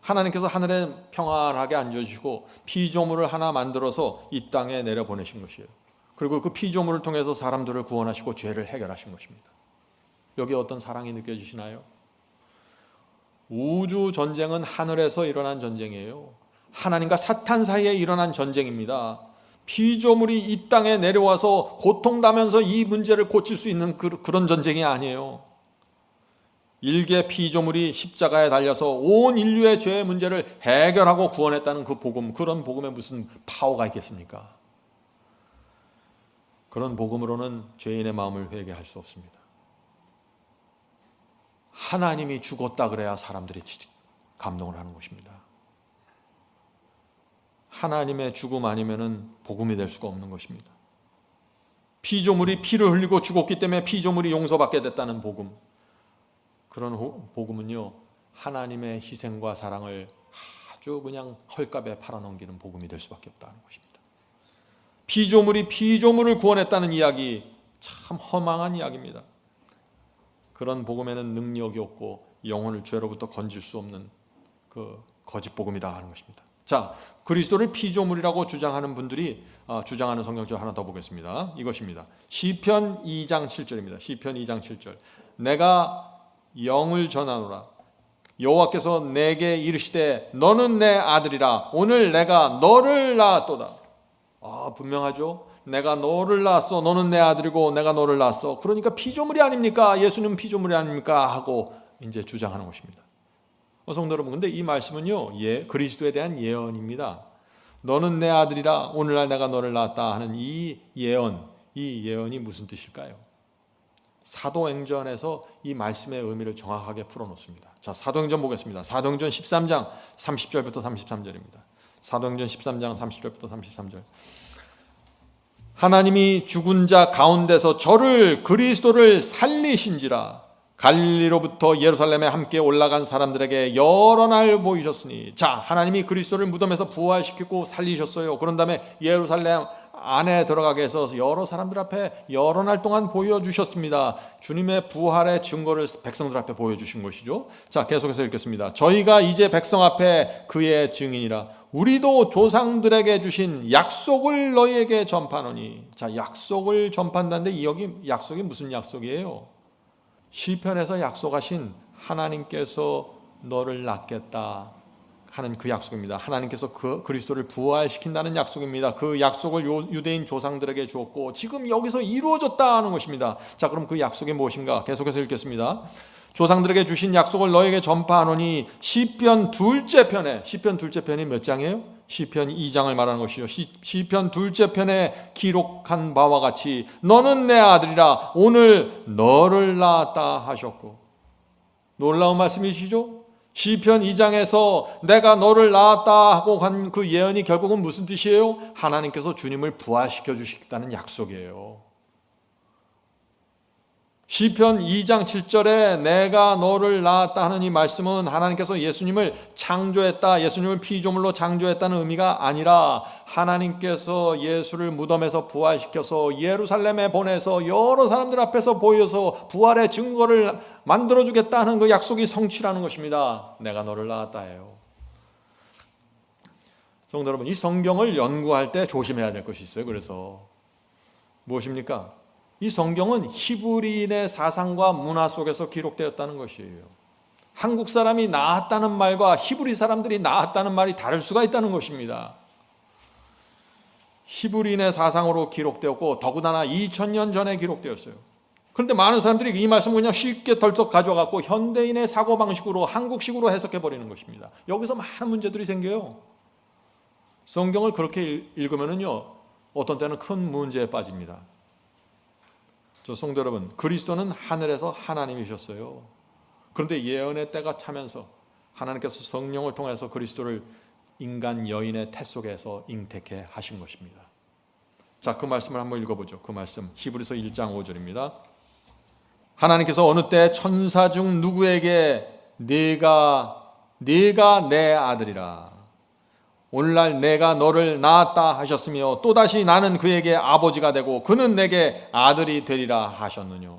하나님께서 하늘에 평안하게 앉아주시고 피조물을 하나 만들어서 이 땅에 내려보내신 것이에요. 그리고 그 피조물을 통해서 사람들을 구원하시고 죄를 해결하신 것입니다. 여기 어떤 사랑이 느껴지시나요? 우주 전쟁은 하늘에서 일어난 전쟁이에요. 하나님과 사탄 사이에 일어난 전쟁입니다. 피조물이 이 땅에 내려와서 고통나면서 이 문제를 고칠 수 있는 그런 전쟁이 아니에요. 일개 피조물이 십자가에 달려서 온 인류의 죄의 문제를 해결하고 구원했다는 그 복음, 그런 복음에 무슨 파워가 있겠습니까? 그런 복음으로는 죄인의 마음을 회개할 수 없습니다. 하나님이 죽었다 그래야 사람들이 감동을 하는 것입니다. 하나님의 죽음 아니면은 복음이 될 수가 없는 것입니다. 피조물이 피를 흘리고 죽었기 때문에 피조물이 용서받게 됐다는 복음. 그런 복음은요, 하나님의 희생과 사랑을 아주 그냥 헐값에 팔아넘기는 복음이 될 수밖에 없다는 것입니다. 피조물이 피조물을 구원했다는 이야기, 참 허망한 이야기입니다. 그런 복음에는 능력이 없고 영혼을 죄로부터 건질 수 없는 그 거짓 복음이다 하는 것입니다. 자, 그리스도를 피조물이라고 주장하는 분들이 주장하는 성경절 하나 더 보겠습니다. 이것입니다. 시편 2장 7절입니다. 시편 2장 7절. 내가 영을 전하노라. 여호와께서 내게 이르시되 너는 내 아들이라. 오늘 내가 너를 낳았도다. 분명하죠. 내가 너를 낳았어. 너는 내 아들이고 내가 너를 낳았어. 그러니까 피조물이 아닙니까? 예수는 피조물이 아닙니까? 하고 이제 주장하는 것입니다. 성도 여러분, 근데 이 말씀은요, 그리스도에 대한 예언입니다. 너는 내 아들이라. 오늘날 내가 너를 낳았다 하는 이 예언이 무슨 뜻일까요? 사도행전에서 이 말씀의 의미를 정확하게 풀어놓습니다. 자, 사도행전 보겠습니다. 사도행전 13장 30절부터 33절입니다. 사도행전 13장 30절부터 33절. 하나님이 죽은 자 가운데서 저를 그리스도를 살리신지라. 갈릴리로부터 예루살렘에 함께 올라간 사람들에게 여러 날 보이셨으니. 자, 하나님이 그리스도를 무덤에서 부활시키고 살리셨어요. 그런 다음에 예루살렘 안에 들어가게 해서 여러 사람들 앞에 여러 날 동안 보여주셨습니다. 주님의 부활의 증거를 백성들 앞에 보여주신 것이죠. 자, 계속해서 읽겠습니다. 저희가 이제 백성 앞에 그의 증인이라. 우리도 조상들에게 주신 약속을 너희에게 전파하노니. 자, 약속을 전파한다는데 여기 약속이 무슨 약속이에요? 시편에서 약속하신 하나님께서 너를 낳겠다 하는 그 약속입니다. 하나님께서 그리스도를 부활시킨다는 약속입니다. 그 약속을 유대인 조상들에게 주었고 지금 여기서 이루어졌다 하는 것입니다. 자, 그럼 그 약속이 무엇인가? 계속해서 읽겠습니다. 조상들에게 주신 약속을 너에게 전파하노니. 시편 둘째 편이 몇 장이에요? 시편 2장을 말하는 것이죠. 시편 둘째 편에 기록한 바와 같이 너는 내 아들이라. 오늘 너를 낳았다 하셨고. 놀라운 말씀이시죠? 시편 2장에서 내가 너를 낳았다 하고 한 그 예언이 결국은 무슨 뜻이에요? 하나님께서 주님을 부활시켜 주시겠다는 약속이에요. 시편 2장 7절에 내가 너를 낳았다 하는 이 말씀은 하나님께서 예수님을 창조했다, 예수님을 피조물로 창조했다는 의미가 아니라 하나님께서 예수를 무덤에서 부활시켜서 예루살렘에 보내서 여러 사람들 앞에서 보여서 부활의 증거를 만들어주겠다는 그 약속이 성취라는 것입니다. 내가 너를 낳았다 해요. 성도 여러분, 이 성경을 연구할 때 조심해야 될 것이 있어요. 그래서 무엇입니까? 이 성경은 히브리인의 사상과 문화 속에서 기록되었다는 것이에요. 한국 사람이 나았다는 말과 히브리 사람들이 나았다는 말이 다를 수가 있다는 것입니다. 히브리인의 사상으로 기록되었고 더구나 2000년 전에 기록되었어요. 그런데 많은 사람들이 이 말씀을 그냥 쉽게 덜썩 가져갖고 현대인의 사고방식으로 한국식으로 해석해버리는 것입니다. 여기서 많은 문제들이 생겨요. 성경을 그렇게 읽으면요, 어떤 때는 큰 문제에 빠집니다. 저 성도 여러분, 그리스도는 하늘에서 하나님이셨어요. 그런데 예언의 때가 차면서 하나님께서 성령을 통해서 그리스도를 인간 여인의 태 속에서 잉태케 하신 것입니다. 자, 그 말씀을 한번 읽어보죠. 그 말씀 히브리서 1장 5절입니다. 하나님께서 어느 때 천사 중 누구에게 네가 내 아들이라, 오늘날 내가 너를 낳았다 하셨으며 또다시 나는 그에게 아버지가 되고 그는 내게 아들이 되리라 하셨느뇨.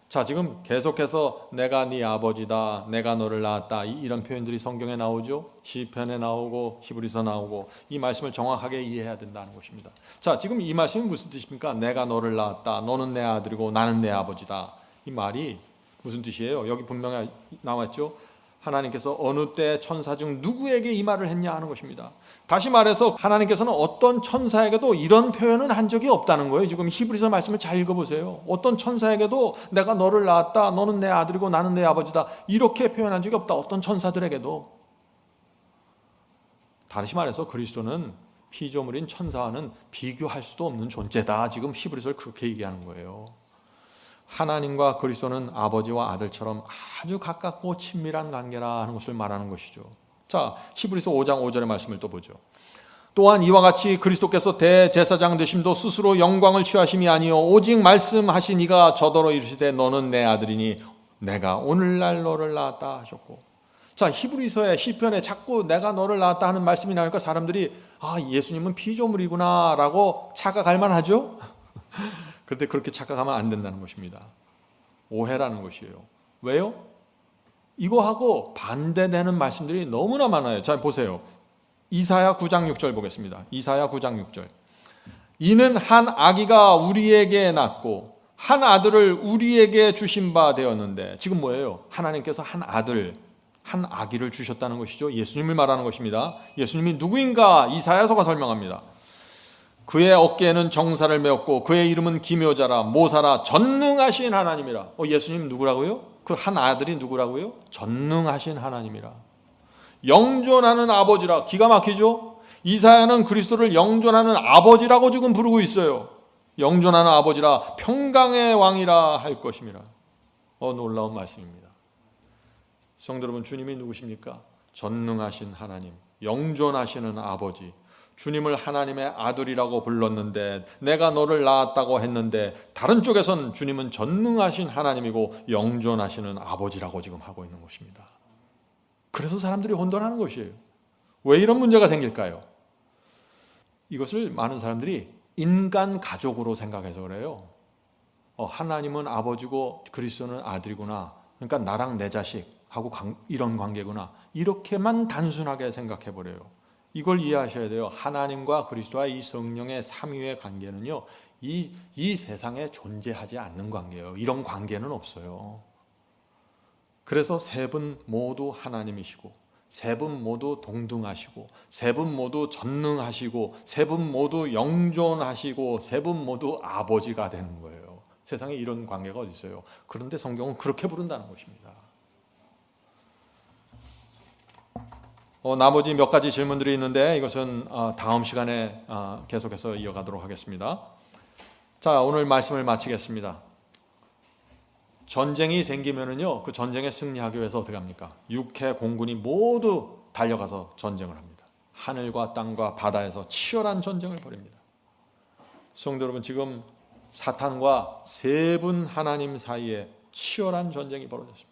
자, 지금 계속해서 내가 네 아버지다, 내가 너를 낳았다, 이런 표현들이 성경에 나오죠. 시편에 나오고 히브리서 나오고, 이 말씀을 정확하게 이해해야 된다는 것입니다. 자, 지금 이 말씀이 무슨 뜻입니까? 내가 너를 낳았다, 너는 내 아들이고 나는 내 아버지다. 이 말이 무슨 뜻이에요? 여기 분명히 나왔죠. 하나님께서 어느 때 천사 중 누구에게 이 말을 했냐 하는 것입니다. 다시 말해서 하나님께서는 어떤 천사에게도 이런 표현은 한 적이 없다는 거예요. 지금 히브리서 말씀을 잘 읽어보세요. 어떤 천사에게도 내가 너를 낳았다, 너는 내 아들이고 나는 내 아버지다, 이렇게 표현한 적이 없다. 어떤 천사들에게도. 다시 말해서 그리스도는 피조물인 천사와는 비교할 수도 없는 존재다. 지금 히브리서를 그렇게 얘기하는 거예요. 하나님과 그리스도는 아버지와 아들처럼 아주 가깝고 친밀한 관계라는 것을 말하는 것이죠. 자, 히브리서 5장 5절의 말씀을 또 보죠. 또한 이와 같이 그리스도께서 대제사장 되심도 스스로 영광을 취하심이 아니요 오직 말씀하신 이가 저더러 이르시되 너는 내 아들이니 내가 오늘날 너를 낳았다 하셨고. 자, 히브리서의 시편에 자꾸 내가 너를 낳았다 하는 말씀이 나오니까 사람들이 예수님은 피조물이구나 라고 착각할 만하죠. 그런데 그렇게 착각하면 안 된다는 것입니다. 오해라는 것이에요. 왜요? 이거하고 반대되는 말씀들이 너무나 많아요. 자, 보세요. 이사야 9장 6절 보겠습니다. 이사야 9장 6절. 이는 한 아기가 우리에게 낳고 한 아들을 우리에게 주신 바 되었는데, 지금 뭐예요? 하나님께서 한 아들, 한 아기를 주셨다는 것이죠. 예수님을 말하는 것입니다. 예수님이 누구인가 이사야서가 설명합니다. 그의 어깨에는 정사를 메었고 그의 이름은 기묘자라 모사라 전능하신 하나님이라. 예수님 누구라고요? 그 한 아들이 누구라고요? 전능하신 하나님이라. 영존하는 아버지라. 기가 막히죠? 이사야는 그리스도를 영존하는 아버지라고 지금 부르고 있어요. 영존하는 아버지라 평강의 왕이라 할 것임이라. 놀라운 말씀입니다. 성도 여러분, 주님이 누구십니까? 전능하신 하나님, 영존하시는 아버지. 주님을 하나님의 아들이라고 불렀는데, 내가 너를 낳았다고 했는데, 다른 쪽에선 주님은 전능하신 하나님이고 영존하시는 아버지라고 지금 하고 있는 것입니다. 그래서 사람들이 혼돈하는 것이에요. 왜 이런 문제가 생길까요? 이것을 많은 사람들이 인간 가족으로 생각해서 그래요. 하나님은 아버지고 그리스도는 아들이구나, 그러니까 나랑 내 자식하고 이런 관계구나, 이렇게만 단순하게 생각해버려요. 이걸 이해하셔야 돼요. 하나님과 그리스도와 이 성령의 삼위의 관계는요, 이 세상에 존재하지 않는 관계예요. 이런 관계는 없어요. 그래서 세 분 모두 하나님이시고, 세 분 모두 동등하시고, 세 분 모두 전능하시고, 세 분 모두 영존하시고, 세 분 모두 아버지가 되는 거예요. 세상에 이런 관계가 어디 있어요? 그런데 성경은 그렇게 부른다는 것입니다. 나머지 몇 가지 질문들이 있는데 이것은 다음 시간에 계속해서 이어가도록 하겠습니다. 자, 오늘 말씀을 마치겠습니다. 전쟁이 생기면은요, 그 전쟁에 승리하기 위해서 어떻게 합니까? 육해 공군이 모두 달려가서 전쟁을 합니다. 하늘과 땅과 바다에서 치열한 전쟁을 벌입니다. 성도 여러분, 지금 사탄과 세 분 하나님 사이에 치열한 전쟁이 벌어졌습니다.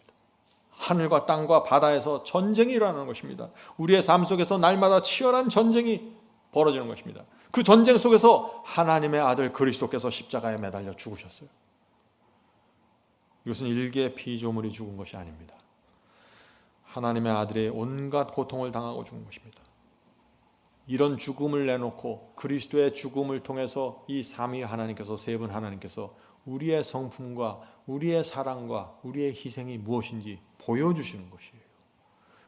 하늘과 땅과 바다에서 전쟁이 일어나는 것입니다. 우리의 삶 속에서 날마다 치열한 전쟁이 벌어지는 것입니다. 그 전쟁 속에서 하나님의 아들 그리스도께서 십자가에 매달려 죽으셨어요. 이것은 일개 피조물이 죽은 것이 아닙니다. 하나님의 아들이 온갖 고통을 당하고 죽은 것입니다. 이런 죽음을 내놓고 그리스도의 죽음을 통해서 이 삼위 하나님께서, 세 분 하나님께서 우리의 성품과 우리의 사랑과 우리의 희생이 무엇인지 보여주시는 것이에요.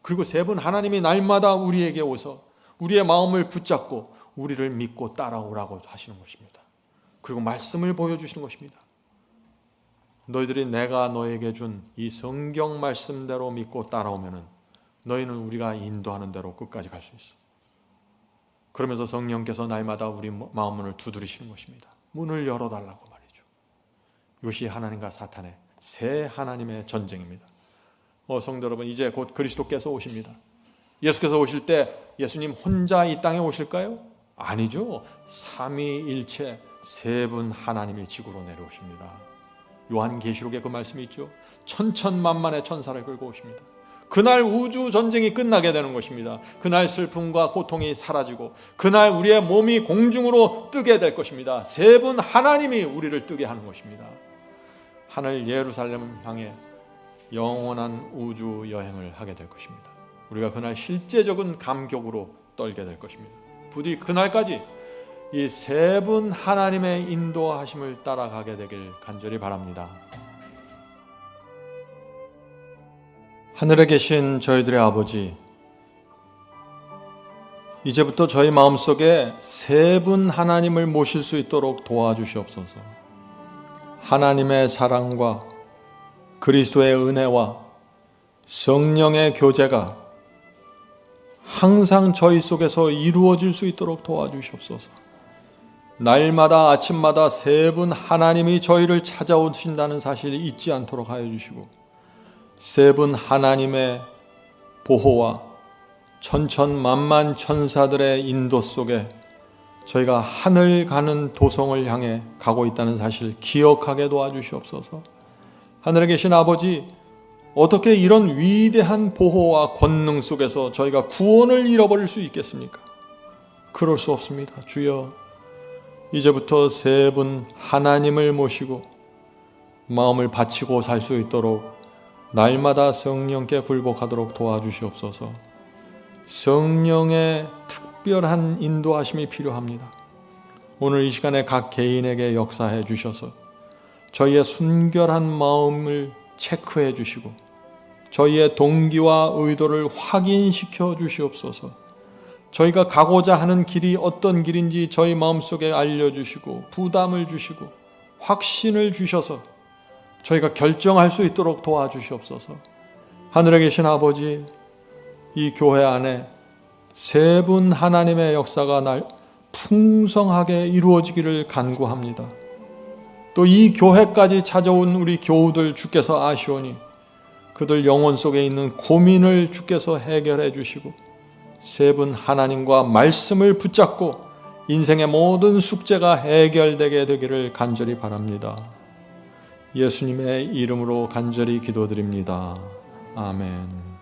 그리고 세 분 하나님이 날마다 우리에게 오서 우리의 마음을 붙잡고 우리를 믿고 따라오라고 하시는 것입니다. 그리고 말씀을 보여주시는 것입니다. 너희들이 내가 너에게 준 이 성경 말씀대로 믿고 따라오면은 너희는 우리가 인도하는 대로 끝까지 갈 수 있어. 그러면서 성령께서 날마다 우리 마음 문을 두드리시는 것입니다. 문을 열어달라고 말이죠. 이것이 하나님과 사탄의 새 하나님의 전쟁입니다. 성도 여러분, 이제 곧 그리스도께서 오십니다. 예수께서 오실 때 예수님 혼자 이 땅에 오실까요? 아니죠. 삼위일체 세 분 하나님이 지구로 내려오십니다. 요한계시록에 그 말씀이 있죠. 천천만만의 천사를 끌고 오십니다. 그날 우주 전쟁이 끝나게 되는 것입니다. 그날 슬픔과 고통이 사라지고 그날 우리의 몸이 공중으로 뜨게 될 것입니다. 세 분 하나님이 우리를 뜨게 하는 것입니다. 하늘 예루살렘 향해 영원한 우주 여행을 하게 될 것입니다. 우리가 그날 실제적인 감격으로 떨게 될 것입니다. 부디 그날까지 이 세 분 하나님의 인도하심을 따라가게 되길 간절히 바랍니다. 하늘에 계신 저희들의 아버지, 이제부터 저희 마음속에 세 분 하나님을 모실 수 있도록 도와주시옵소서. 하나님의 사랑과 그리스도의 은혜와 성령의 교제가 항상 저희 속에서 이루어질 수 있도록 도와주시옵소서. 날마다 아침마다 세 분 하나님이 저희를 찾아오신다는 사실을 잊지 않도록 하여 주시고, 세 분 하나님의 보호와 천천만만 천사들의 인도 속에 저희가 하늘 가는 도성을 향해 가고 있다는 사실 기억하게 도와주시옵소서. 하늘에 계신 아버지, 어떻게 이런 위대한 보호와 권능 속에서 저희가 구원을 잃어버릴 수 있겠습니까? 그럴 수 없습니다. 주여, 이제부터 세 분 하나님을 모시고 마음을 바치고 살 수 있도록 날마다 성령께 굴복하도록 도와주시옵소서. 성령의 특별한 인도하심이 필요합니다. 오늘 이 시간에 각 개인에게 역사해 주셔서 저희의 순결한 마음을 체크해 주시고 저희의 동기와 의도를 확인시켜 주시옵소서. 저희가 가고자 하는 길이 어떤 길인지 저희 마음속에 알려주시고 부담을 주시고 확신을 주셔서 저희가 결정할 수 있도록 도와주시옵소서. 하늘에 계신 아버지, 이 교회 안에 세 분 하나님의 역사가 날 풍성하게 이루어지기를 간구합니다. 또 이 교회까지 찾아온 우리 교우들 주께서 아시오니 그들 영혼 속에 있는 고민을 주께서 해결해 주시고 세 분 하나님과 말씀을 붙잡고 인생의 모든 숙제가 해결되게 되기를 간절히 바랍니다. 예수님의 이름으로 간절히 기도드립니다. 아멘.